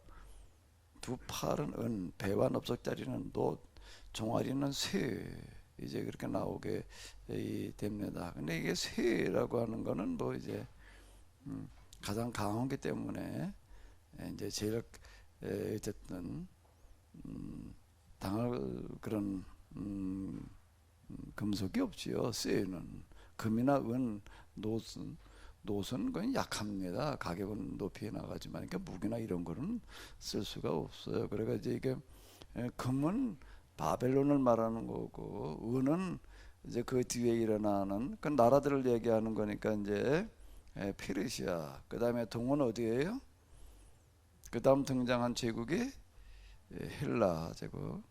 A: 두 팔은 은, 배와 넙석자리는 놋, 종아리는 쇠, 이제 그렇게 나오게 됩니다. 근데 이게 쇠라고 하는 거는 뭐 이제 가장 강하기 때문에 이제 제일 어쨌든 당할 그런 금속이 없지요. 쇠는 금이나 은, 노선 그건 약합니다. 가격은 높이 나가지만 그러니까 무기나 이런 거는 쓸 수가 없어요. 그래가 이제 이게 금은 바벨론을 말하는 거고 은은 이제 그 뒤에 일어나는 그 나라들을 얘기하는 거니까 이제 페르시아. 그다음에 동은 어디예요? 그다음 등장한 제국이 헬라 제국.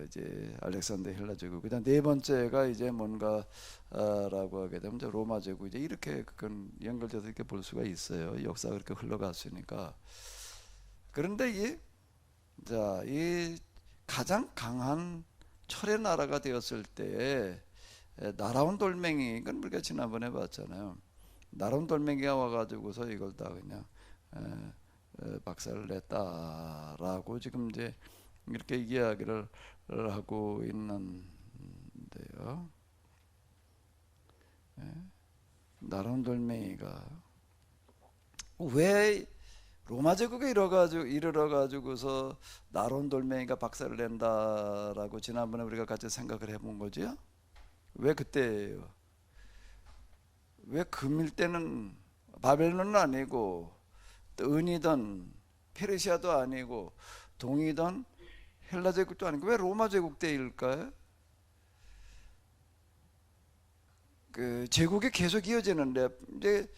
A: 이제 알렉산더 헬라 제국. 그다음 네 번째가 이제 뭔가라고 하게 되면 이제 로마 제국. 이제 이렇게 그건 연결돼서 이렇게 볼 수가 있어요. 역사가 그렇게 흘러갔으니까. 그런데 이 가장 강한 철의 나라가 되었을 때 나라온 돌멩이, 이건 우리가 지난번에 봤잖아요. 나라온 돌멩이가 와가지고서 이걸 다 그냥 박살을 냈다라고 지금 이제 이렇게 이야기를 하고 있는데요. 나라온 돌멩이가 왜 로마 제국에 이르러 가지고서 나라온 돌멩이가 박살을 낸다라고 지난번에 우리가 같이 생각을 해본 거지요? 왜 그때예요? 왜 금일 때는 바벨론은 아니고 은이든 페르시아도 아니고 동이든 헬라 제국도 아니고 왜 로마 제국 때일까요? 그 제국이 계속 이어지는데 이제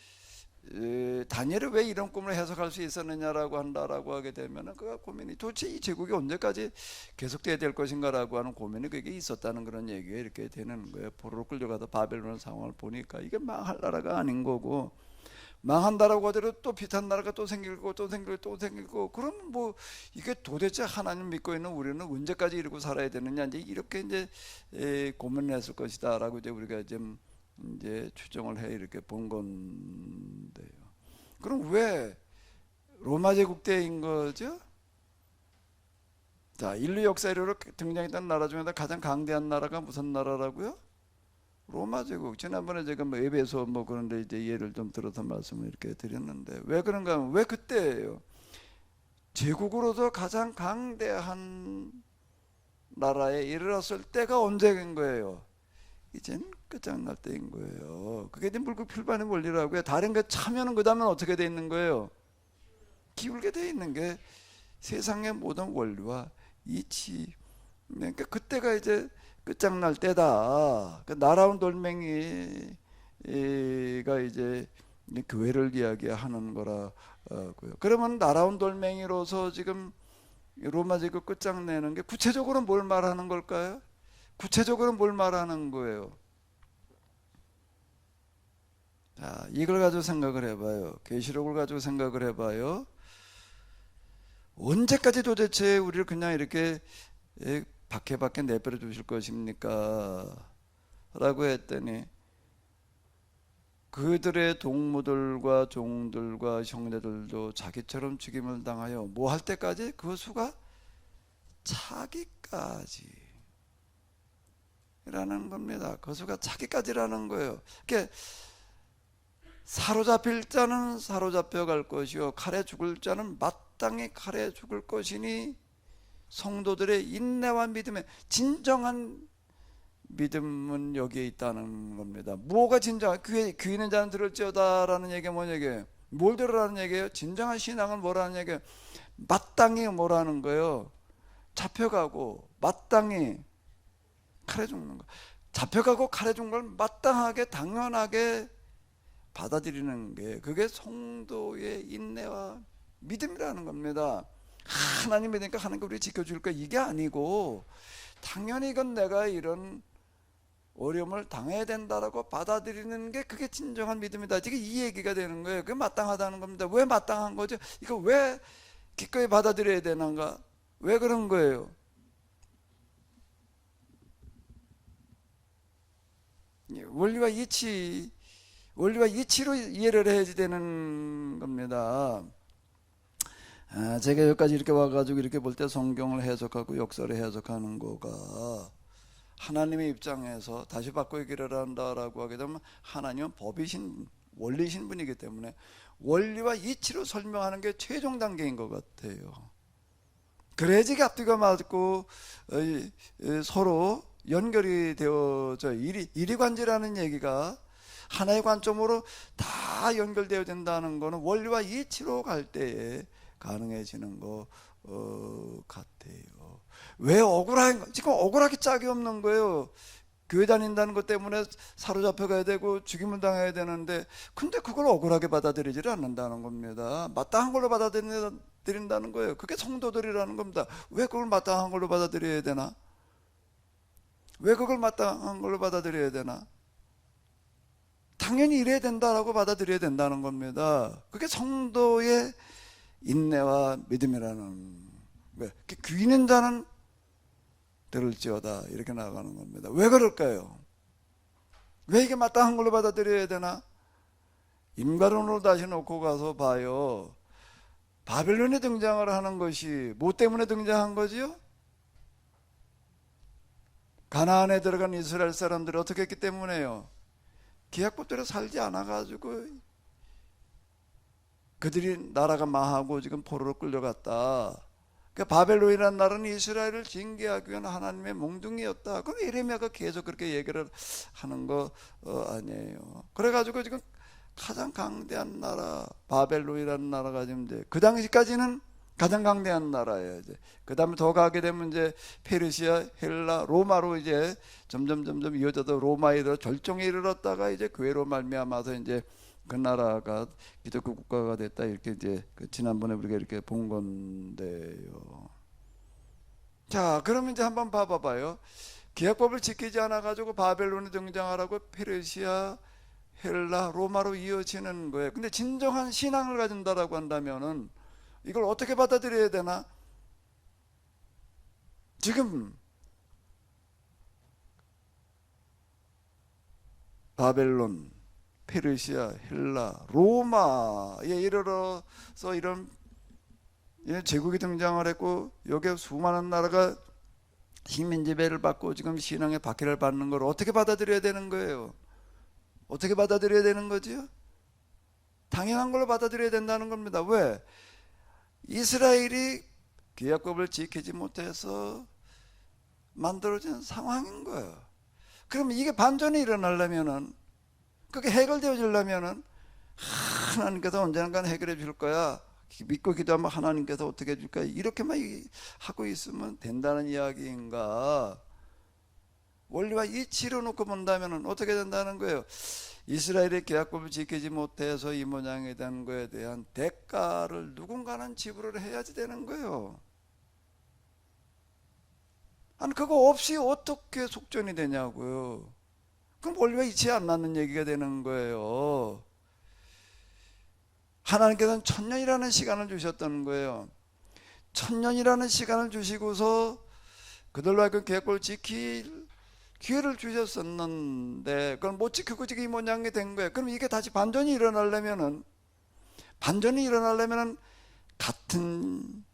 A: 다니엘이 왜 이런 꿈을 해석할 수 있었느냐라고 한다라고 하게 되면은 그 고민이 도대체 이 제국이 언제까지 계속돼야 될 것인가라고 하는 고민이 그게 있었다는 그런 얘기가 이렇게 되는 거예요. 포로로 끌려가다 바벨론 상황을 보니까 이게 망할 나라가 아닌 거고, 망한다라고 하더라도 또 비슷한 나라가 또 생기고 또 생기고 또 생기고, 그럼 뭐 이게 도대체 하나님 믿고 있는 우리는 언제까지 이러고 살아야 되느냐, 이제 이렇게 이제 고민을 했을 것이다라고 이제 우리가 좀 이제 추정을 해 이렇게 본 건데요. 그럼 왜 로마 제국 때인 거죠? 자, 인류 역사 이후로 등장했던 나라 중에서 가장 강대한 나라가 무슨 나라라고요? 로마 제국, 지난번에 제가 뭐 에베소 뭐 그런데 이제 예를 좀 들어서 말씀을 이렇게 드렸는데, 왜 그런가 하면 왜 그때예요? 제국으로서 가장 강대한 나라에 이르렀을 때가 언제인 거예요? 이젠 끝장날 때인 거예요. 그게 이제 물급필반의 원리라고요. 다른 거 차면은 그 다음엔 어떻게 돼 있는 거예요? 기울게 돼 있는 게 세상의 모든 원리와 이치. 그러니까 그때가 이제 끝장날 때다. 그 날아온 돌멩이가 이제 교회를 이야기하는 거라고요. 그러면 날아온 돌멩이로서 지금 로마 제국 끝장내는 게 구체적으로 뭘 말하는 걸까요? 구체적으로 뭘 말하는 거예요? 자, 이걸 가지고 생각을 해봐요. 계시록을 가지고 생각을 해봐요. 언제까지 도대체 우리를 그냥 이렇게 박해박해 내버려 두실 것입니까? 라고 했더니 그들의 동무들과 종들과 형제들도 자기처럼 죽임을 당하여 뭐 할 때까지? 그 수가 차기까지 라는 겁니다. 그 수가 차기까지라는 거예요. 그러니까 사로잡힐 자는 사로잡혀 갈 것이요 칼에 죽을 자는 마땅히 칼에 죽을 것이니, 성도들의 인내와 믿음의 진정한 믿음은 여기에 있다는 겁니다. 뭐가 진정한, 귀 있는 자는 들을지어다라는 얘기가 뭔 얘기예요? 뭘 들으라는 얘기예요? 진정한 신앙은 뭐라는 얘기예요? 마땅히 뭐라는 거예요? 잡혀가고 마땅히 칼에 죽는 거. 잡혀가고 칼에 죽는 걸 마땅하게 당연하게 받아들이는 게, 그게 성도의 인내와 믿음이라는 겁니다. 하나님 믿으니까 하나님께 우리 지켜줄까, 이게 아니고 당연히 이건 내가 이런 어려움을 당해야 된다라고 받아들이는 게, 그게 진정한 믿음이다. 지금 이 얘기가 되는 거예요. 그게 마땅하다는 겁니다. 왜 마땅한 거죠? 이거 왜 기꺼이 받아들여야 되는가? 왜 그런 거예요? 원리와 이치로 이해를 해야 되는 겁니다. 제가 여기까지 이렇게 와가지고 이렇게 볼 때 성경을 해석하고 역사를 해석하는 거가, 하나님의 입장에서 다시 바꿔 얘기를 한다라고 하게 되면 하나님은 법이신 원리신 분이기 때문에 원리와 이치로 설명하는 게 최종 단계인 것 같아요. 그래야지 앞뒤가 맞고 서로 연결이 되어져, 이리관지라는 얘기가 하나의 관점으로 다 연결되어야 된다는 것은 원리와 이치로 갈 때에 가능해지는 것 같아요. 왜 억울한, 지금 억울하기 짝이 없는 거예요. 교회 다닌다는 것 때문에 사로잡혀 가야 되고 죽임을 당해야 되는데, 근데 그걸 억울하게 받아들이지를 않는다는 겁니다. 마땅한 걸로 받아들인다는 거예요. 그게 성도들이라는 겁니다. 왜 그걸 마땅한 걸로 받아들여야 되나? 왜 그걸 마땅한 걸로 받아들여야 되나? 당연히 이래야 된다라고 받아들여야 된다는 겁니다. 그게 성도의 인내와 믿음이라는 거예요. 귀 있는 자는 들을지어다, 이렇게 나가는 겁니다. 왜 그럴까요? 왜 이게 마땅한 걸로 받아들여야 되나? 임가론으로 다시 놓고 가서 봐요. 바벨론에 등장을 하는 것이 뭐 때문에 등장한 거지요? 가나안에 들어간 이스라엘 사람들이 어떻게 했기 때문에요? 계약법대로 살지 않아가지고 그들이 나라가 망하고 지금 포로로 끌려갔다. 그러니까 바벨론이라는 나라는 이스라엘을 징계하기 위한 하나님의 몽둥이였다. 그럼 예레미야가 계속 그렇게 얘기를 하는 거 아니에요. 그래가지고 지금 가장 강대한 나라 바벨론이라는 나라가 지금 이제 그 당시까지는 가장 강대한 나라예요. 이제 그 다음에 더 가게 되면 이제 페르시아, 헬라, 로마로 이제 점점 이어져서 로마에 이르러 절정에 이르렀다가 이제 교회로 말미암아서 이제 그 나라가 기독교 국가가 됐다, 이렇게 이제 지난번에 우리가 이렇게 본 건데요. 자, 그러면 이제 한번 봐봐요. 계약법을 지키지 않아 가지고 바벨론에 등장하라고 페르시아, 헬라, 로마로 이어지는 거예요. 근데 진정한 신앙을 가진다라고 한다면은 이걸 어떻게 받아들여야 되나? 지금 바벨론, 페르시아, 헬라, 로마에 이르러서 이런 제국이 등장을 했고, 여기에 수많은 나라가 식민 지배를 받고 지금 신앙의 박해를 받는 걸 어떻게 받아들여야 되는 거예요? 어떻게 받아들여야 되는 거지요? 당연한 걸로 받아들여야 된다는 겁니다. 왜? 이스라엘이 규약법을 지키지 못해서 만들어진 상황인 거예요. 그럼 이게 반전이 일어나려면은, 그게 해결되어지려면은 하나님께서 언젠가 해결해 줄 거야, 믿고 기도하면 하나님께서 어떻게 해줄까, 이렇게만 하고 있으면 된다는 이야기인가? 원리와 이치로 놓고 본다면 어떻게 된다는 거예요? 이스라엘의 계약법을 지키지 못해서 이 모양이 된 거에 대한 대가를 누군가는 지불을 해야지 되는 거예요. 아니, 그거 없이 어떻게 속전이 되냐고요. 그럼 원리와 이치 안 맞는 얘기가 되는 거예요. 하나님께서는 1000년이라는 시간을 주셨다는 거예요. 1000년이라는 시간을 주시고서 그들로 하여금 계약법을 지킬 기회를 주셨었는데 그걸 못 지키고 지금 이 모양이 된 거예요. 그럼 이게 다시 반전이 일어나려면은 같은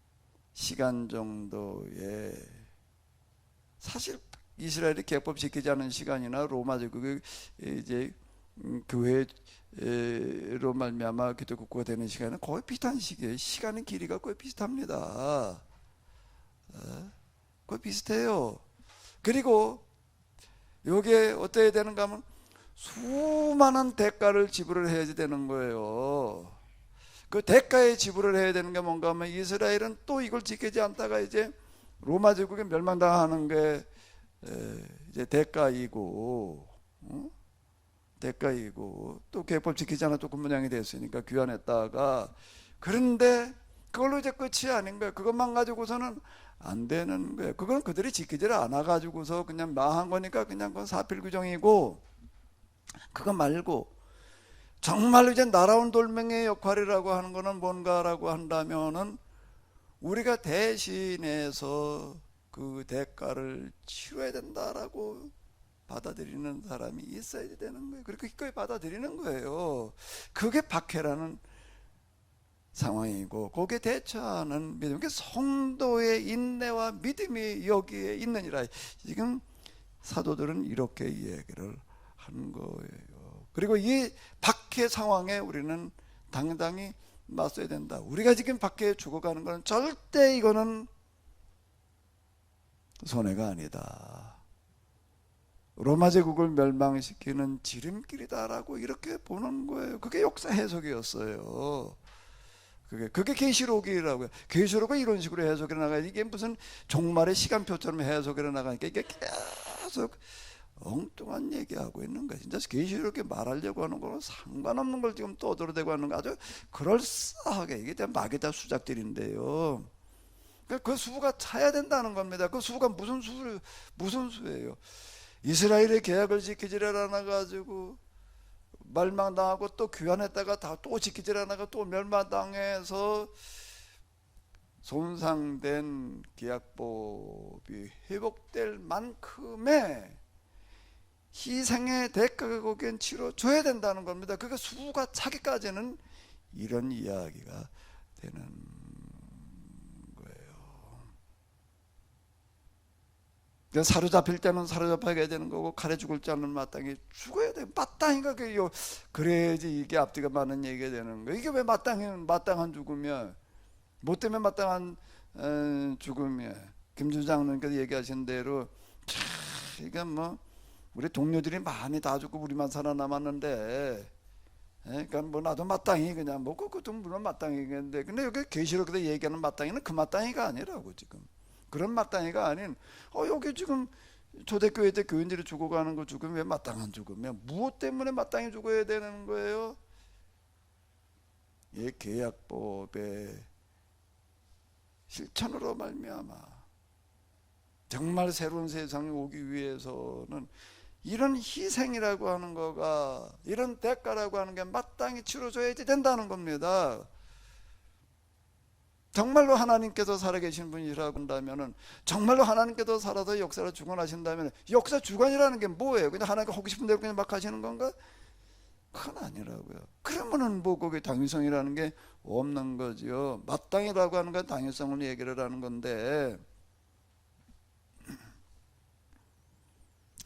A: 시간 정도에, 사실 이스라엘이 계약법 지키지 않은 시간이나 로마 제국의 이제 교회로 말미암아 기독교가 되는 시간은 거의 비슷한 시기예요. 시간의 길이가 거의 비슷합니다. 거의 비슷해요. 그리고 요게 어떻게 되는가 하면 수많은 대가를 지불을 해야지 되는 거예요. 그 대가의 지불을 해야 되는 게 뭔가 하면 이스라엘은 또 이걸 지키지 않다가 이제 로마 제국에 멸망당하는 게 이제 대가이고, 대가이고, 또 계획법 지키지 않아 또 그 모양이 됐으니까 귀환했다가, 그런데 그걸로 이제 끝이 아닌 거예요. 그것만 가지고서는 안 되는 거예요. 그건 그들이 지키지를 않아 가지고서 그냥 망한 거니까 그냥 그건 사필규정이고, 그거 말고 정말로 이제 날아온 돌멩이의 역할이라고 하는 거는 뭔가라고 한다면은 우리가 대신해서 그 대가를 치러야 된다라고 받아들이는 사람이 있어야 되는 거예요. 그렇게 기꺼이 받아들이는 거예요. 그게 박해라는 상황이고, 거기에 대처하는 믿음, 그게 성도의 인내와 믿음이 여기에 있느니라. 지금 사도들은 이렇게 얘기를 하는 거예요. 그리고 이 박해 상황에 우리는 당당히 맞서야 된다. 우리가 지금 박해에 죽어가는 것은 절대 이거는 손해가 아니다. 로마 제국을 멸망시키는 지름길이다라고 이렇게 보는 거예요. 그게 역사 해석이었어요. 그게 계시록이라고요. 계시록은 이런 식으로 해석이 나가요. 이게 무슨 종말의 시간표처럼 해석이 나가니까 이게 계속 엉뚱한 얘기하고 있는 거예요. 진짜 계시록에 말하려고 하는 거는 상관없는 걸 지금 떠들어대고 하는 거, 아주 그럴싸하게, 이게 다 마개다 수작들인데요. 그 수가 차야 된다는 겁니다. 그 수가 무슨 수예요? 이스라엘의 계약을 지키지를 않아 가지고 멸망당하고 또 귀환했다가 다 또 지키질 않아가 또 멸망당해서 손상된 계약법이 회복될 만큼의 희생의 대가가 거기엔 치러줘야 된다는 겁니다. 그게 수가 차기까지는 이런 이야기가 되는 거예요. 사로잡힐 때는 사로잡혀야 되는 거고, 칼에 죽을 자는 마땅히 죽어야 돼. 마땅히가 그래야지 이게 앞뒤가 맞는 얘기가 되는 거예요. 이게 왜 마땅한 죽음이야? 뭐 때문에 마땅한 죽음이야? 김 장로님께서 얘기하신 대로, 이게 뭐 우리 동료들이 많이 다 죽고 우리만 살아남았는데, 그러니까 뭐 나도 마땅히 그냥 뭐 그것도 물론 마땅히겠는데, 근데 여기 계시록에서 얘기하는 마땅히는 그 마땅히가 아니라고. 지금 그런 마땅히가 아닌, 여기 지금 초대교회 때 교인들이 죽어가는 거 죽으면 왜 마땅한 죽음이야? 무엇 때문에 마땅히 죽어야 되는 거예요? 이 계약법의 실천으로 말미암아 정말 새로운 세상이 오기 위해서는 이런 희생이라고 하는 거가, 이런 대가라고 하는 게 마땅히 치러져야 된다는 겁니다. 정말로 하나님께서 살아계신 분이라고 한다면, 정말로 하나님께서 살아서 역사를 주관하신다면, 역사 주관이라는 게 뭐예요? 그냥 하나님께 하고 싶은 대로 그냥 막 하시는 건가? 그건 아니라고요. 그러면은 뭐 거기 당위성이라는 게 없는 거지요. 마땅이라고 하는 건 당위성을 얘기를 하는 건데,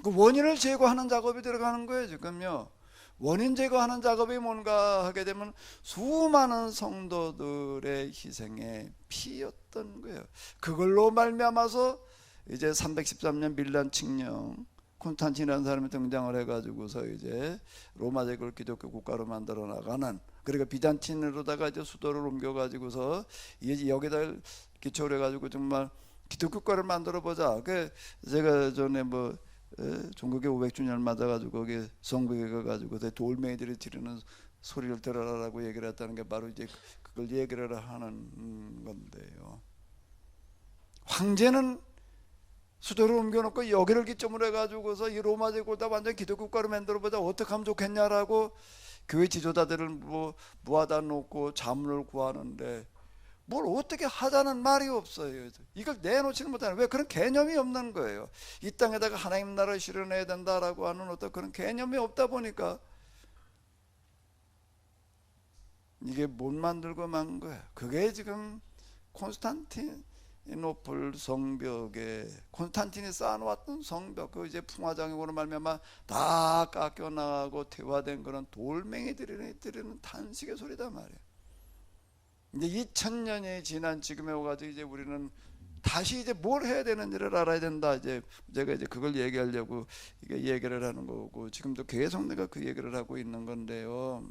A: 그 원인을 제거하는 작업이 들어가는 거예요. 지금요. 원인 제거하는 작업이 뭔가 하게 되면 수많은 성도들의 희생의 피였던 거예요. 그걸로 말미암아서 이제 313년 밀란 칙령 콘스탄틴이라는 사람이 등장을 해가지고서 이제 로마 제국을 기독교 국가로 만들어 나가는, 그러니까 비잔틴으로다가 이제 수도를 옮겨가지고서 이제 여기다 기초를 해가지고 정말 기독교 국가를 만들어 보자. 그 제가 전에 뭐 종국의 500주년을 맞아가지고 거기 성벽에 가가지고 돌멩이들이 지르는 소리를 들어라라고 얘기를 했다는 게 바로 이제 그걸 얘기를 하는 건데요. 황제는 수도를 옮겨놓고 여기를 기점으로 해가지고서 이 로마 제국을 다 완전 기독교 국가로 만들어보자, 어떻게 하면 좋겠냐라고 교회 지도자들을 모아다 놓고 자문을 구하는데 뭘 어떻게 하자는 말이 없어요. 이걸 내놓지는 못하는, 왜? 그런 개념이 없는 거예요. 이 땅에다가 하나님 나라를 실현해야 된다라고 하는 어떤 그런 개념이 없다 보니까 이게 못 만들고 만 거야. 그게 지금 콘스탄티노플 성벽에 콘스탄틴이 쌓아놓았던 성벽, 그 이제 풍화작용으로 말미암아 다 깎여 나가고 퇴화된 그런 돌멩이들이는 탄식의 소리다 말이야. 이제 2000년이 지난 지금에 와가지고 이제 우리는 다시 이제 뭘 해야 되는지를 알아야 된다. 이제 제가 이제 그걸 얘기하려고 이게 얘기를 하는 거고, 지금도 계속 내가 그 얘기를 하고 있는 건데요.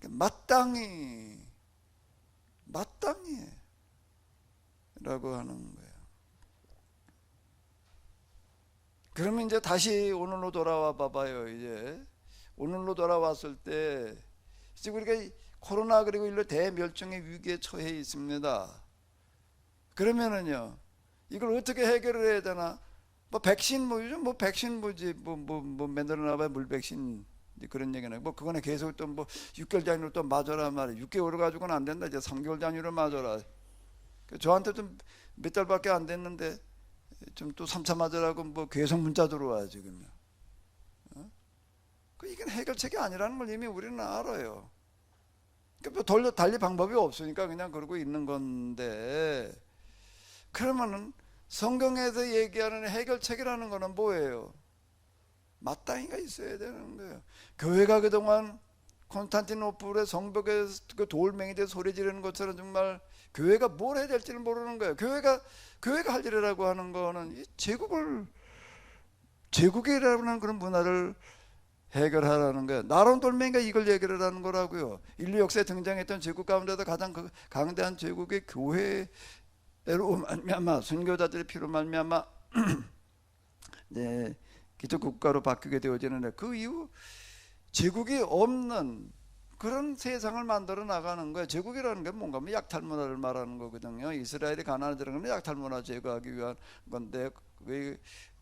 A: 마땅히 라고 하는 거예요. 그러면 이제 다시 오늘로 돌아와 봐봐요. 이제 오늘로 돌아왔을 때 이제 우리가 코로나 그리고 인류 대멸종의 위기에 처해 있습니다. 그러면은요, 이걸 어떻게 해결을 해야 되나? 뭐 백신 뭐 요즘 뭐 백신 뭐지 뭐 만들어 놔봐야 물 백신 그런 얘기는 뭐 그거는 계속 또 뭐 6개월 단위로 또 맞아라 말이야. 6개월 가지고는 안 된다. 이제 3개월 단위로 맞아라. 저한테 좀 몇 달밖에 안 됐는데 좀 또 3차 맞으라고 뭐 계속 문자 들어와요 지금요. 이건 해결책이 아니라는 걸 이미 우리는 알아요. 그러니까 뭐 달리 방법이 없으니까 그냥 그러고 있는 건데, 그러면은 성경에서 얘기하는 해결책이라는 거는 뭐예요? 마땅히가 있어야 되는 거예요. 교회가 그동안 콘스탄티노플의 성벽에 그 돌멩이들 소리 지르는 것처럼 정말 교회가 뭘 해야 될지를 모르는 거예요. 교회가 할 일이라고 하는 거는 이 제국이라는 그런 문화를 해결하라는 거예요. 나론 돌멩이가 이걸 얘기를 하는 거라고요. 인류 역사에 등장했던 제국 가운데도 가장 강대한 제국의 교회로 말미암아, 순교자들의 피로 말미암아 네, 기독교 국가로 바뀌게 되어지는데, 그 이후 제국이 없는 그런 세상을 만들어 나가는 거예요. 제국이라는 게 뭔가 하면 약탈 문화를 말하는 거거든요. 이스라엘이 가나안에 들어가는 약탈 문화 제거하기 위한 건데,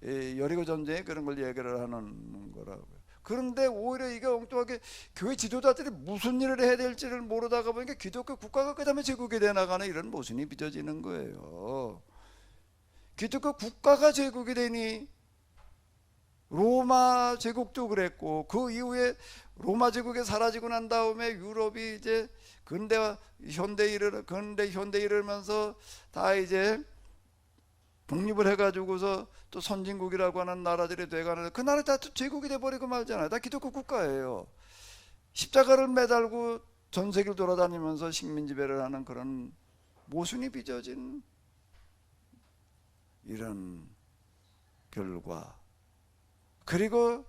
A: 여리고 전쟁에 그런 걸 얘기를 하는 거라고요. 그런데 오히려 이게 엉뚱하게 교회 지도자들이 무슨 일을 해야 될지를 모르다가 보니까 기독교 국가가 그 다음에 제국이 돼 나가는 이런 모순이 빚어지는 거예요. 기독교 국가가 제국이 되니 로마 제국도 그랬고, 그 이후에 로마 제국이 사라지고 난 다음에 유럽이 이제 근대 현대 이르면서 다 이제 독립을 해가지고서 또 선진국이라고 하는 나라들이 돼가는데, 그 나라 다 제국이 돼버리고 말잖아요. 다 기독교 국가예요. 십자가를 매달고 전 세계를 돌아다니면서 식민 지배를 하는 그런 모순이 빚어진 이런 결과. 그리고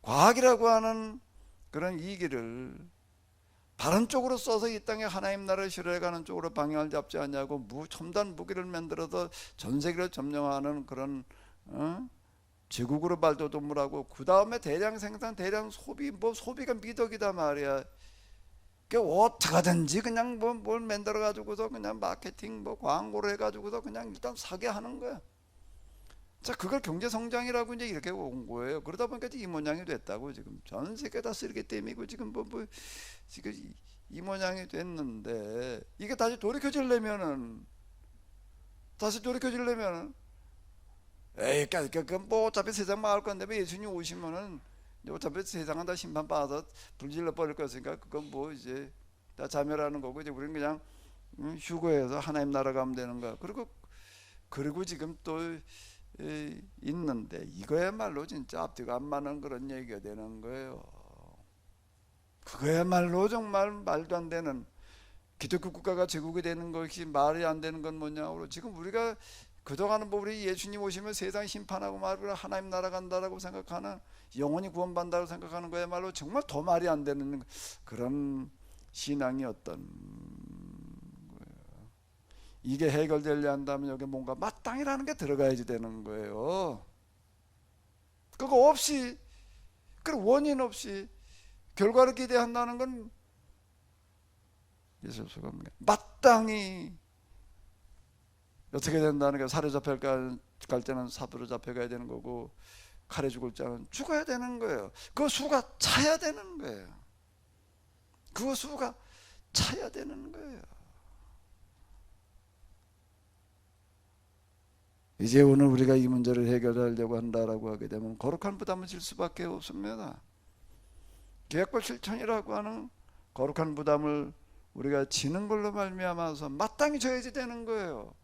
A: 과학이라고 하는 그런 이기를 바른 쪽으로 써서 이 땅에 하나님 나라를 실현해가는 쪽으로 방향을 잡지 않냐고 첨단 무기를 만들어서 전 세계를 점령하는 그런 제국으로 발돋움을 그 다음에 대량 생산, 대량 소비, 뭐 소비가 미덕이다 말이야. 어떻게든지 그냥 뭘 만들어 가지고서 그냥 마케팅 광고를 해가지고서 그냥 일단 사게 하는 거야. 자, 그걸 경제 성장이라고 이제 이렇게 온 거예요. 그러다 보니까 이 모양이 됐다고. 지금 전 세계 다 쓰레기 때문이고 지금 지금 이 모양이 됐는데, 이게 다시 돌이켜지려면은 에이, 뭐 어차피 세상 망할 건데 뭐 예수님 오시면은 어차피 세상은 다 심판 받아서 불질러 버릴 것이니까 그건 뭐 이제 다 자멸하는 거고, 이제 우리는 그냥 휴거해서 하나님 나라 가면 되는 거야. 그리고 그리고 지금 또 있는데 이거야말로 진짜 앞뒤가 안 맞는 그런 얘기가 되는 거예요. 그거야말로 정말 말도 안 되는, 기독교 국가가 제국이 되는 것이 말이 안 되는 건 뭐냐고. 지금 우리가 그동안은 뭐 우리 예수님 오시면 세상 심판하고 말고 하나님 나라 간다라고 생각하는, 영원히 구원받는다고 생각하는 거야말로 정말 더 말이 안 되는 그런 신앙이었던 거예요. 이게 해결되려 한다면 여기 뭔가 마땅이라는 게 들어가야지 되는 거예요. 그거 없이, 그 원인 없이 결과를 기대한다는 건 있을 수가 없는 거예요. 마땅히 어떻게 된다는 게, 사로잡힐 갈 때는 사도로 잡혀가야 되는 거고, 칼에 죽을 자는 죽어야 되는 거예요. 그 수가 차야 되는 거예요. 그 수가 차야 되는 거예요. 이제 오늘 우리가 이 문제를 해결하려고 한다라고 하게 되면 거룩한 부담을 질 수밖에 없습니다. 계약과 실천이라고 하는 거룩한 부담을 우리가 지는 걸로 말미암아서 마땅히 져야지 되는 거예요.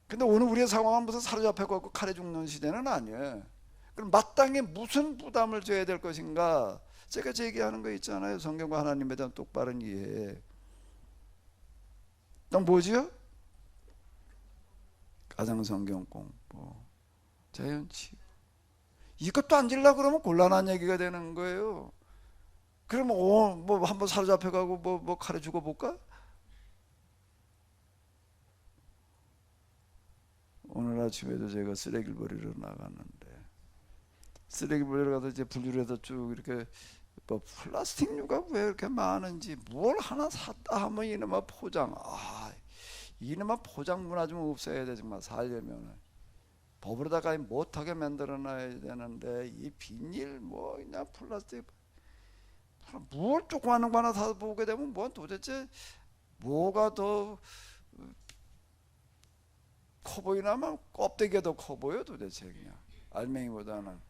A: 근데 오늘 우리의 상황은 무슨 사로잡혀갖고 칼에 죽는 시대는 아니에요. 그럼 마땅히 무슨 부담을 져야 될 것인가? 제가 제기하는 거 있잖아요. 성경과 하나님에 대한 똑바른 이해. 또 뭐지요? 가정 성경 공부, 자연치유. 이것도 안 질라 그러면 곤란한 얘기가 되는 거예요. 그러면 뭐 한번 사로잡혀가고 뭐 칼에 죽어볼까? 오늘 아침에도 제가 쓰레기를 버리러 나갔는데, 쓰레기 버리러 가서 이제 분류를 해서 쭉 이렇게 뭐 플라스틱류가 왜 이렇게 많은지, 뭘 하나 샀다 하면 이놈의 포장, 이놈의 포장 문화 좀 없애야 돼. 정말 살려면은 법으로다가 못하게 만들어 놔야 되는데, 이 비닐 뭐 그냥 플라스틱 뭘 조그마한 거 하나 사서 보게 되면 뭐 도대체 뭐가 더 커 보이나면 껍데기가 더 커 보여 도대체. 그냥 알맹이보다는.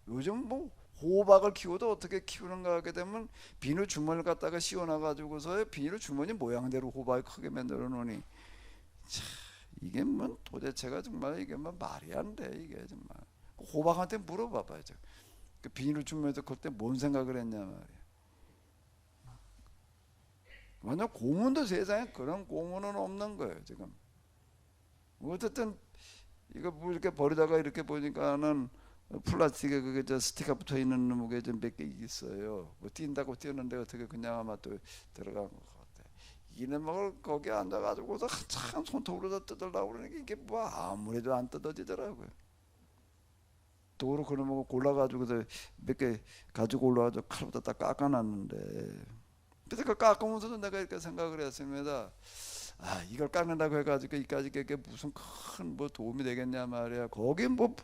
A: 요즘 뭐 호박을 키워도 어떻게 키우는가 하게 되면 비닐 주머니를 갖다가 씌워놔 가지고서 비닐 주머니 모양대로 호박을 크게 만들어 놓으니, 참 이게 뭐 도대체가 정말 이게 뭐 말이 안 돼. 이게 정말 호박한테 물어봐봐요. 그 비닐 주머니에서 그때 뭔 생각을 했냐 말이야. 완전 고문도 세상에 그런 고문은 없는 거예요 지금. 어쨌든 이거 뭐 이렇게 버리다가 이렇게 보니까는 플라스틱에 그게 저 스티커 붙어 있는 놈게 좀 몇 개 있어요. 뭐 뛴다고 뛰었는데 어떻게 그냥 아마 또 들어간 것 같아. 이놈을 거기 앉아가지고서 한참 손톱으로 뜯으려고 그러니까 이게 뭐 아무래도 안 뜯어지더라고요. 도로 그놈을 골라가지고서 몇 개 가지고 올라와서 칼부터 딱 깎아놨는데, 그래서 그 깎으면서도 내가 이렇게 생각을 했습니다. 이걸 깎는다고 해가지고 이까지 게 무슨 큰 뭐 도움이 되겠냐 말이야. 거기 뭐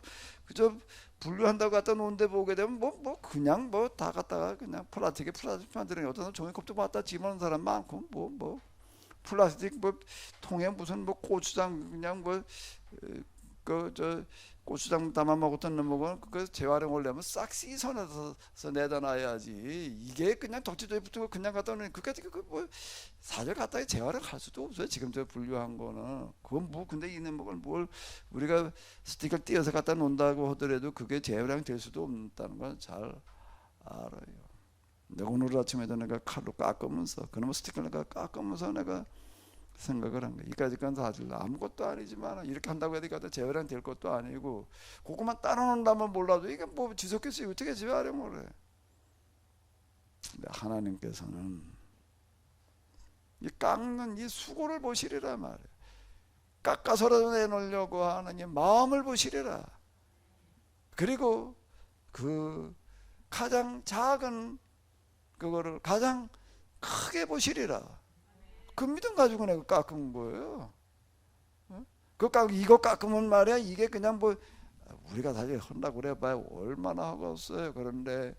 A: 그저 분류한다고 갖다 놓은데 보게 되면 뭐 그냥 뭐 다 갖다가 그냥 플라스틱에 플라스틱 만드는, 어떤 종이컵도 갖다 집어넣는 사람 많고 뭐 플라스틱 뭐 통에 무슨 뭐 고추장 그냥 뭐 그 저 고추장 담아 먹었던 놈은 그 재활용하려면 싹 씻어내서 내다 놔야지. 이게 그냥 덕지도에 붙고 그냥 갖다 놓으니 그까지 뭐 사실 갖다가 재활용할 수도 없어요. 지금 저 분류한 거는. 그건 뭐 근데 이 놈을 뭘 우리가 스티커를 띄어서 갖다 놓는다고 하더라도 그게 재활용 될 수도 없다는 건 잘 알아요. 근데 오늘 아침에도 내가 칼로 깎으면서, 그놈의 스티커를 내가 깎으면서 내가 생각을 한 거야. 이까지 건 사실 아무것도 아니지만 이렇게 한다고 해도 갖다 재활용 될 것도 아니고, 그것만 따로 놓는다면 몰라도 이게 뭐 지속해서 어떻게 재활용을 해. 근데 하나님께서는 이 깎는 이 수고를 보시리라 말이야. 깎아서라도 내놓으려고 하는 이 마음을 보시리라. 그리고 그 가장 작은 그거를 가장 크게 보시리라. 그 믿음 가지고 내가 깎은 거예요. 이거 깎으면 말이야, 이게 그냥 뭐 우리가 사실 한다고 그래봐야 얼마나 하겠어요. 그런데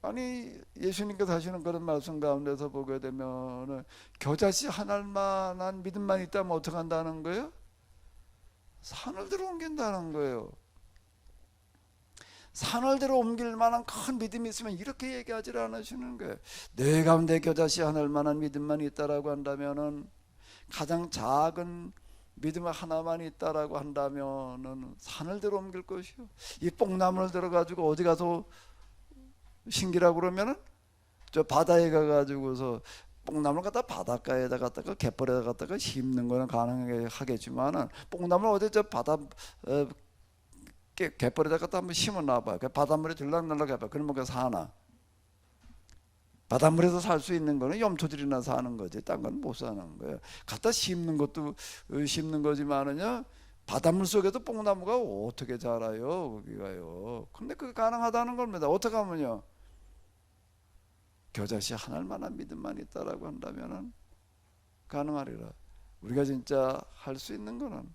A: 아니 예수님께서 하시는 그런 말씀 가운데서 보게 되면 겨자씨 하나만한 믿음만 있다면 어떻게 한다는 거예요? 산을 들어 옮긴다는 거예요. 산을 들어 옮길 만한 큰 믿음이 있으면 이렇게 얘기하지 않으시는 거예요. 내 가운데 겨자씨 하늘 만한 믿음만 있다라고 한다면은 가장 작은 믿음 하나만 있다라고 한다면은 산을 들어 옮길 것이요. 이 뽕나무를 들어가지고 어디 가서 심기라고 그러면은 저 바다에 가가지고서 뽕나무를 갖다 바닷가에다 갖다가 갯벌에다 갖다가 심는 거는 가능하겠지만은 뽕나무를 어디 저 바다 갯벌에다 갖다 한번 심어 놔봐. 그 바닷물에 들락날락 해봐. 그러면 그 사나? 바닷물에서 살 수 있는 거는 염소들이나 사는 거지. 딴 건 못 사는 거예요. 갖다 심는 것도 심는 거지만은요. 바닷물 속에도 뽕나무가 어떻게 자라요? 거기가요. 근데 그게 가능하다는 겁니다. 어떻게 하면요? 겨자씨 하늘만한 믿음만 있다라고 한다면은 가능하리라. 우리가 진짜 할 수 있는 거는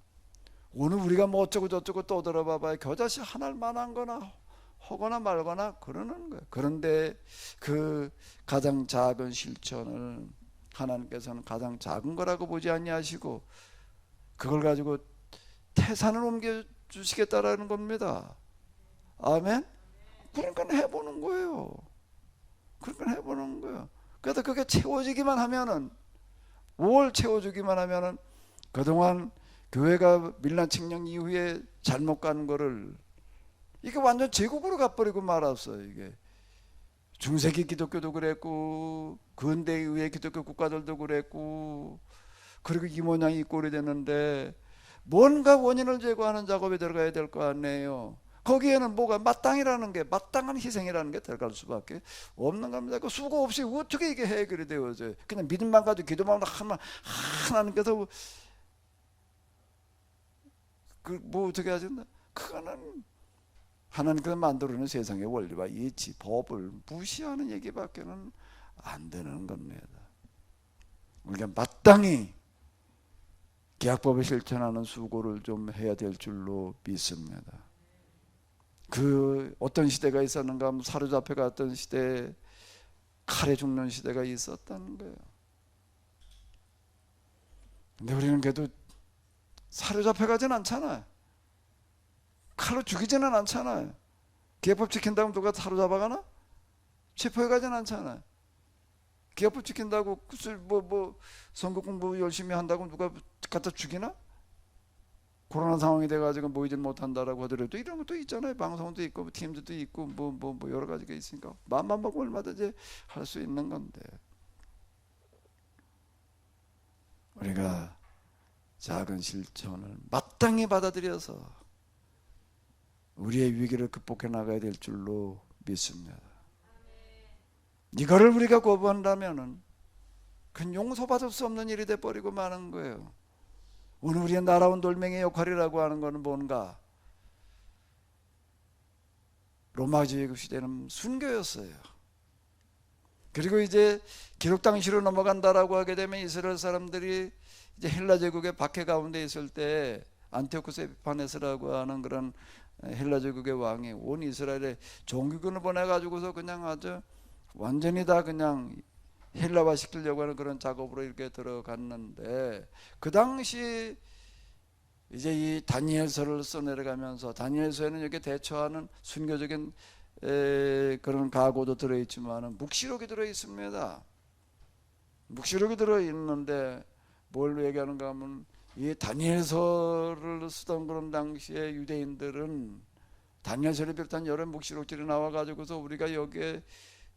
A: 오늘 우리가 뭐 어쩌고 저쩌고 떠들어봐봐야 겨자씨 하늘만한 거나 하거나 말거나 그러는 거예요. 그런데 그 가장 작은 실천을 하나님께서는 가장 작은 거라고 보지 아니하시고 그걸 가지고 태산을 옮겨 주시겠다라는 겁니다. 아멘. 그러니까 해보는 거예요. 그러니까 해보는 거예요. 그래서 그게 채워지기만 하면은 5월 채워주기만 하면은 그동안 교회가 밀란칙령 이후에 잘못 간 거를 이게 완전 제국으로 가버리고 말았어요. 이게 중세기 기독교도 그랬고 근대 이후의 기독교 국가들도 그랬고 그리고 이 모양이 이 꼴이 됐는데 뭔가 원인을 제거하는 작업에 들어가야 될 거 아니에요. 거기에는 뭐가 마땅이라는 게 마땅한 희생이라는 게 들어갈 수밖에 없는 겁니다. 그 수고 없이 어떻게 이게 해결이 되어져요? 그냥 믿음만 가지고 기도만 하면 하나님께서 그 뭐 어떻게 하셨나? 그거는 하나님께서 만들어놓은 세상의 원리와 이치, 법을 무시하는 얘기밖에는 안 되는 겁니다. 우리가 마땅히 계약법을 실천하는 수고를 좀 해야 될 줄로 믿습니다. 그 어떤 시대가 있었는가 하면 사로잡혀 갔던 시대에 칼에 죽는 시대가 있었다는 거예요. 근데 우리는 그래도 사로잡혀 가진 않잖아요. 칼로 죽이지는 않잖아요. 계약법 지킨다고 누가 사로잡아가나? 체포해 가진 않잖아요. 계약법 지킨다고 선거 공부 열심히 한다고 누가 갖다 죽이나? 코로나 상황이 돼가지고 모이질 못한다라고 하더라도 이런 것도 있잖아요. 방송도 있고 팀도 있고 뭐 여러 가지가 있으니까 마음만 먹으면 얼마든지 할 수 있는 건데 우리가 작은 실천을 마땅히 받아들여서 우리의 위기를 극복해 나가야 될 줄로 믿습니다. 이거를 우리가 거부한다면은 그건 용서받을 수 없는 일이 돼버리고 마는 거예요. 오늘 우리의 날아온 돌멩이의 역할이라고 하는 것은 뭔가? 로마 제국 시대는 순교였어요. 그리고 이제 기록 당시로 넘어간다라고 하게 되면 이스라엘 사람들이 이제 헬라 제국의 박해 가운데 있을 때 안티오쿠스 에피파네스라고 하는 그런 헬라 제국의 왕이 온 이스라엘에 종교군을 보내가지고서 그냥 아주 완전히 다 그냥 헬라화 시키려고 하는 그런 작업으로 이렇게 들어갔는데 그 당시 이제 이 다니엘서를 써내려가면서 다니엘서에는 여기 대처하는 순교적인 그런 각오도 들어있지만 묵시록이 들어있습니다. 묵시록이 들어있는데 뭘 얘기하는가 하면 이 다니엘서를 쓰던 그런 당시에 유대인들은 다니엘서를 비롯한 여러 묵시록들이 나와가지고서 우리가 여기에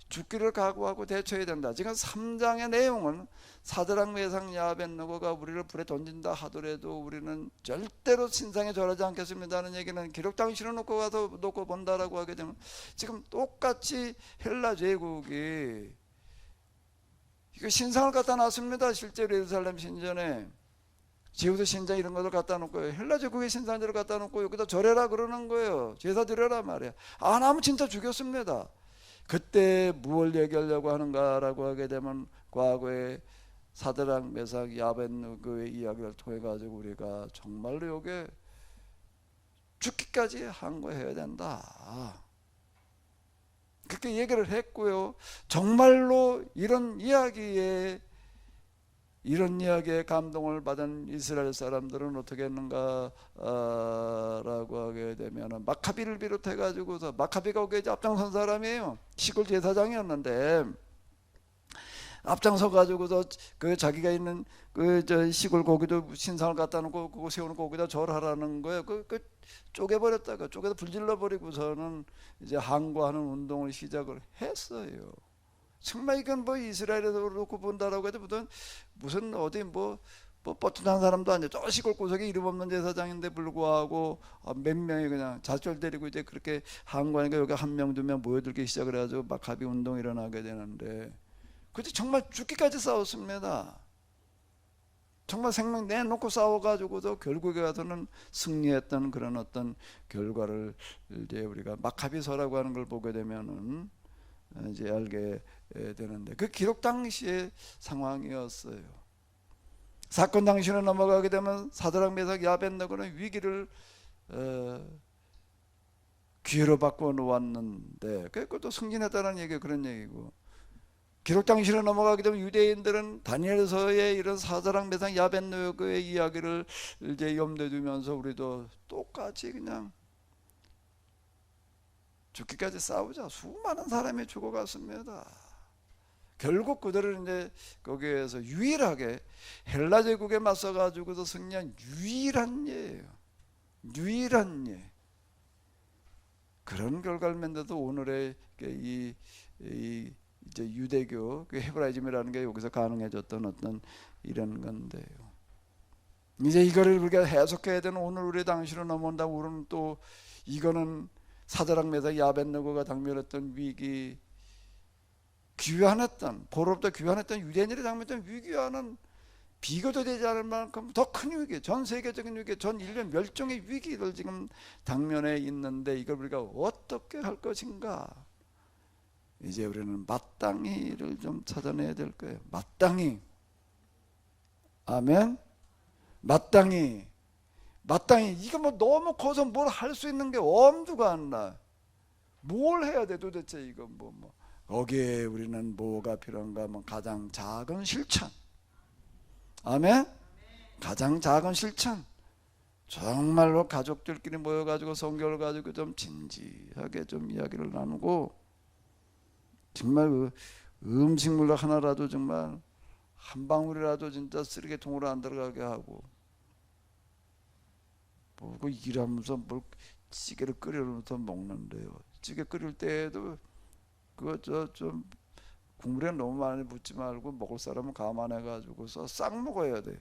A: 죽기를 각오하고 대처해야 된다. 지금 3장의 내용은 사드락 메삭 아벤느고가 우리를 불에 던진다 하더라도 우리는 절대로 신상에 절하지 않겠습니다는 얘기는 기록 당시로 놓고 본다라고 하게 되면 지금 똑같이 헬라 제국이 이거 신상을 갖다 놨습니다. 실제로 예루살렘 신전에 제우스 신장 이런 것을 갖다 놓고 헬라 제국의 신상들을 갖다 놓고 여기다 절해라 그러는 거예요. 제사 드려라 말이야. 안 하면 진짜 죽였습니다. 그때 무엇을 얘기하려고 하는가라고 하게 되면 과거에 사드락 메삭 아벤느고의 이야기를 통해 가지고 우리가 정말로 여기에 죽기까지 항거해야 된다. 그렇게 얘기를 했고요. 정말로 이런 이야기에 감동을 받은 이스라엘 사람들은 어떻게 했는가 라고 하게 되면 마카비를 비롯해 가지고서 마카비가 거기에 앞장선 사람이에요. 시골 제사장이었는데 앞장서 가지고서 그 자기가 있는 그 저 시골 고기도 신상을 갖다 놓고 그거 세우는 고기다 절하라는 거예요. 그 쪼개버렸다가 쪼개서 불질러 버리고서는 이제 항거하는 운동을 시작을 했어요. 정말 이건 뭐 이스라엘에서 그렇고 본다라고 해도 무슨 어디 뭐 뻗어난 사람도 아니에요. 저 시골 구석에 이름 없는 제사장인데 불구하고 몇 명이 그냥 자철 데리고 이제 그렇게 항거하니까 여기 한 명 두 명 모여들기 시작을 해가지고 마카비 운동이 일어나게 되는데, 그때 정말 죽기까지 싸웠습니다. 정말 생명 내놓고 싸워가지고도 결국에 가서는 승리했던 그런 어떤 결과를 이제 우리가 마카비서라고 하는 걸 보게 되면은 이제 알게 되는데, 그 기록 당시의 상황이었어요. 사건 당시로 넘어가게 되면 사드락 메삭 야벳네고는 위기를 기회로 바꿔 놓았는데, 그것도 승진했다는 얘기가 그런 얘기고, 기록 당시로 넘어가게 되면 유대인들은 다니엘서의 이런 사드락 메삭 야벳네고의 이야기를 이제 염두에 두면서 우리도 똑같이 그냥 죽기까지 싸우자. 수많은 사람이 죽어갔습니다. 결국 그들은 이제 거기에서 유일하게 헬라 제국에 맞서 가지고서 승리한 유일한 예예요. 유일한 예. 그런 결과를 맺는데도 오늘의 이제 유대교 그 헤브라이즘이라는 게 여기서 가능해졌던 어떤 이런 건데요. 이제 이거를 우리가 해석해야 되는 오늘 우리 당시로 넘어온다. 우리는 또 이거는 사드락 메삭 야벳네고가 당면했던 위기, 귀환했던 보로부터 귀환했던 유대인들이 당면했던 위기와는 비교도 되지 않을 만큼 더 큰 위기, 전 세계적인 위기, 전 인류 멸종의 위기를 지금 당면에 있는데, 이걸 우리가 어떻게 할 것인가? 이제 우리는 마땅히를 좀 찾아내야 될 거예요. 마땅히. 아멘. 마땅히. 이거 뭐 너무 커서 뭘 할 수 있는 게 엄두가 안 나. 뭘 해야 돼 도대체 이거 뭐. 거기에 우리는 뭐가 필요한가 하면 가장 작은 실천. 아멘. 가장 작은 실천. 정말로 가족들끼리 모여가지고 성경을 가지고 좀 진지하게 좀 이야기를 나누고, 정말 그 음식물 하나라도 정말 한 방울이라도 진짜 쓰레기통으로 안 들어가게 하고, 뭐 일하면서 뭘 찌개를 끓여서 먹는데요. 찌개 끓일 때에도 그거 좀 국물에 너무 많이 붓지 말고 먹을 사람은 감안해가지고서 싹 먹어야 돼.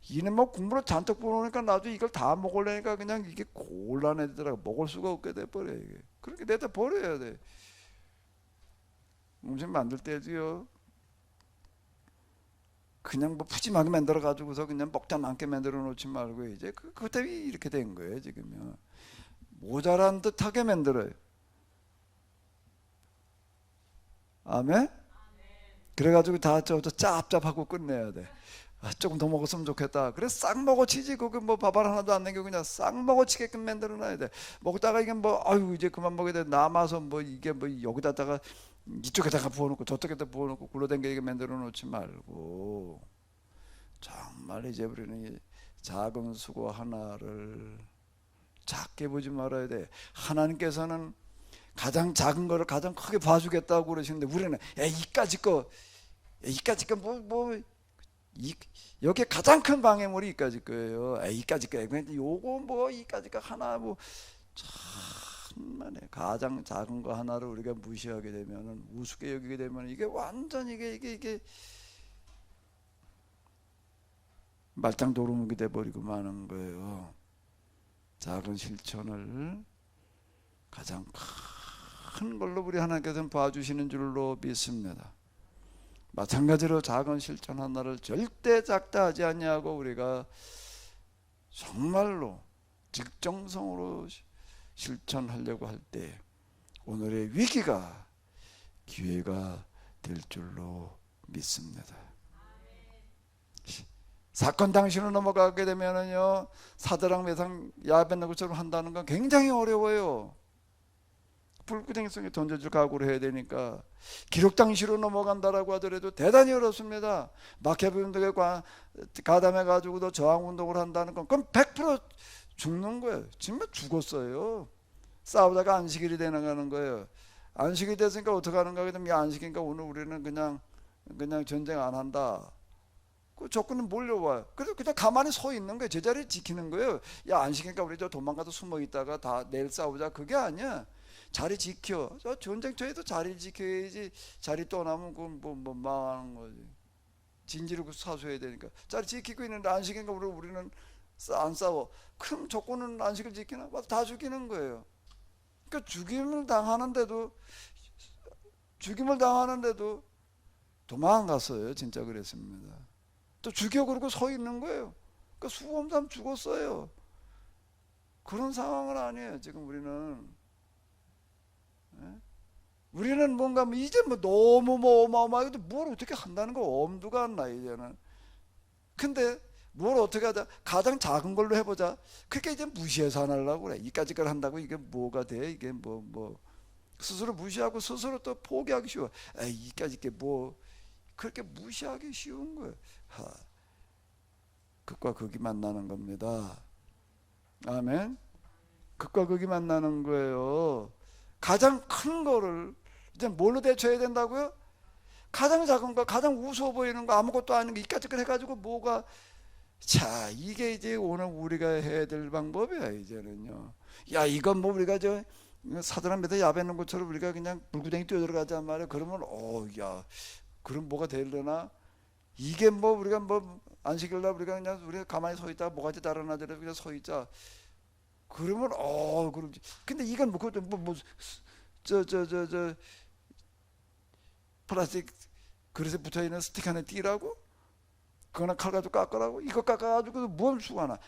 A: 이는 뭐 국물을 잔뜩 부어놓으니까 나중에 이걸 다 먹으려니까 그냥 이게 곤란해지더라고. 먹을 수가 없게 돼버려 이게. 그렇게 내다 버려야 돼. 음식 만들 때도요, 그냥 뭐 푸짐하게 만들어 가지고서 그냥 먹다 남게 만들어 놓지 말고 이제 그것 때문에 이렇게 된 거예요. 지금요 모자란 듯하게 만들어요. 아멘. 그래가지고 다 짭짭하고 끝내야 돼. 조금 더 먹었으면 좋겠다. 그래 싹 먹어치지. 그거 뭐 밥알 하나도 안 남기고 그냥 싹 먹어치게끔 만들어 놔야 돼. 먹다가 이게 뭐 아유 이제 그만 먹어야 돼. 남아서 뭐 이게 뭐 여기다가 이쪽에다가 부어놓고 저쪽에다 부어놓고 굴러댕기게 만들어 놓지 말고, 정말 이제 우리는 이 작은 수고 하나를 작게 보지 말아야 돼. 하나님께서는 가장 작은 거를 가장 크게 봐주겠다고 그러시는데, 우리는 이까짓 거 여기 가장 큰 방해물이 이까짓 거예요. 이까짓 거 요거 뭐 이까짓 거 하나 뭐 참만에 가장 작은 거 하나를 우리가 무시하게 되면은, 우습게 여기게 되면 이게 완전 이게 말짱 도루묵이 돼 버리고 마는 거예요. 작은 실천을 가장 큰 걸로 우리 하나님께서는 봐주시는 줄로 믿습니다. 마찬가지로 작은 실천 하나를 절대 작다 하지 아니하고 우리가 정말로 직정성으로 실천하려고 할 때 오늘의 위기가 기회가 될 줄로 믿습니다. 사건 당시로 넘어가게 되면은요, 사드락 메삭 야벳네고처럼 한다는 건 굉장히 어려워요. 불구덩이성에 던져줄 각오를 해야 되니까. 기록 당시로 넘어간다라고 하더라도 대단히 어렵습니다. 마케비 운동에 가담해 가지고도 저항 운동을 한다는 건 그럼 100% 죽는 거예요. 정말 죽었어요. 싸우다가 안식일이 되나가는 거예요. 안식이 됐으니까 어떻게 하는가 하면 안식이니까 오늘 우리는 그냥 그냥 전쟁 안 한다. 그 조건은 몰려와요. 그래서 그냥 가만히 서 있는 거예요. 제자리 지키는 거예요. 야, 안 시키니까 우리 저 도망가서 숨어 있다가 다 내일 싸우자. 그게 아니야. 자리 지켜. 저 전쟁터에도 자리 지켜야지. 자리 떠나면 그건 뭐 망하는 거지. 진지를 사수해야 되니까. 자리 지키고 있는데 안 시키니까 우리는 안 싸워. 그럼 조건은 안식을 지키나? 다 죽이는 거예요. 그러니까 죽임을 당하는데도 도망갔어요. 진짜 그랬습니다. 또 죽여 그러고 서 있는 거예요. 그러니까 수없는 사람 죽었어요. 그런 상황은 아니에요. 지금 우리는. 우리는 뭔가 이제 너무 어마어마하게 뭘 어떻게 한다는 거 엄두가 안 나, 이제는. 근데 뭘 어떻게 하자? 가장 작은 걸로 해보자. 그렇게 이제 무시해서 안 하려고 그래. 이까짓 걸 한다고 이게 뭐가 돼? 이게 스스로 무시하고 스스로 또 포기하기 쉬워. 에이, 이까짓 게 그렇게 무시하기 쉬운 거예요. 극과 극이 만나는 겁니다. 아멘. 극과 극이 만나는 거예요. 가장 큰 거를 이제 뭘로 대처해야 된다고요? 가장 작은 거, 가장 우스워 보이는 거, 아무것도 아닌 거 이까짓 걸 해가지고 자, 이게 이제 오늘 우리가 해야 될 방법이야. 이제는요. 야, 이건 우리가 사드랑 메다 야베는 것처럼 우리가 그냥 불구덩이 뛰어들어가자 말이야. 그러면 야, 그럼 뭐가 되려나? 이게 우리가 안 시킬라 우리가 가만히 서 있다가 뭐가지 달아나더라도 그냥 서 있자. 그러면 그러지. 근데 이건 플라스틱 그릇에 붙어있는 스틱 안에 띄라고? 그거나 칼 가지고 깎으라고? 이거 깎아가지고 뭘 수고하나?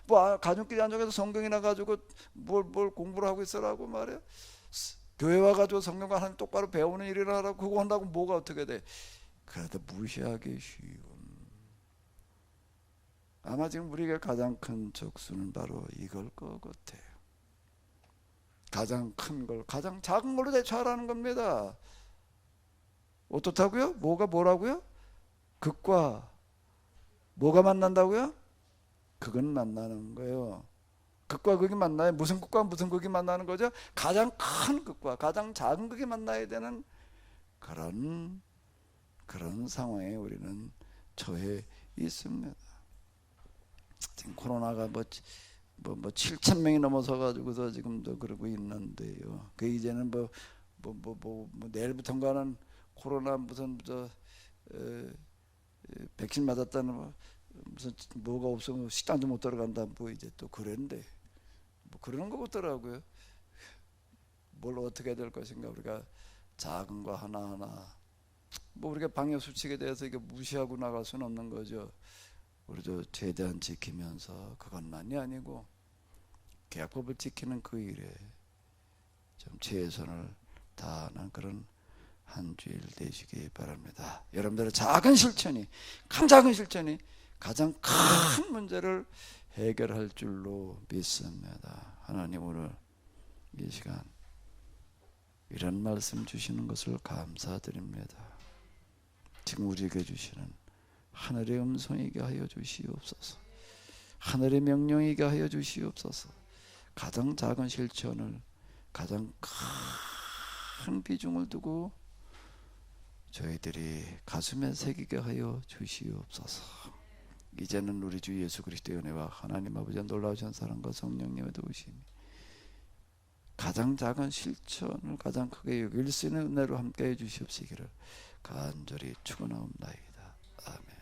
A: 가족끼리 앉아서 성경이나 가지고 뭘 공부를 하고 있으라고 말이야? 교회 와가지고 성경 하나님 똑바로 배우는 일을 하라고. 그거 한다고 뭐가 어떻게 돼? 그래도 무시하기 쉬운. 아마 지금 우리가 가장 큰 적수는 바로 이걸 것 같아요. 가장 큰 걸 가장 작은 걸로 대처하라는 겁니다. 어떻다고요? 뭐라고요? 극과 뭐가 만난다고요? 극은 만나는 거예요. 극과 극이 만나요. 무슨 극과 무슨 극이 만나는 거죠? 가장 큰 극과 가장 작은 극이 만나야 되는 그런 상황에 우리는 처해 있습니다. 지금 코로나가 7천 명이 넘어서 가지고서 지금도 그러고 있는데요. 그 이제는 내일부터인가는 코로나 무슨 백신 맞았다는 무슨 뭐가 없으면 식당도 못 들어간다 이제 또 그랬는데 그러는 거 같더라고요. 뭘 어떻게 될 것인가. 우리가 작은 거 하나하나 우리가 방역 수칙에 대해서 이게 무시하고 나갈 수는 없는 거죠. 우리도 최대한 지키면서 그것만이 아니고 계약법을 지키는 그 일에 좀 최선을 다하는 그런 한 주일 되시기 바랍니다. 여러분들의 작은 실천이 가장 큰 문제를 해결할 줄로 믿습니다. 하나님, 오늘 이 시간 이런 말씀 주시는 것을 감사드립니다. 지금 우리에게 주시는 하늘의 음성이게 하여 주시옵소서. 하늘의 명령이게 하여 주시옵소서. 가장 작은 실천을 가장 큰 비중을 두고 저희들이 가슴에 새기게 하여 주시옵소서. 이제는 우리 주 예수 그리스도의 은혜와 하나님 아버지의 놀라우신 사랑과 성령님의 도우심이 가장 작은 실천을 가장 크게 여길 수 있는 은혜로 함께해 주시옵시기를 간절히 축원하옵나이다. 아멘.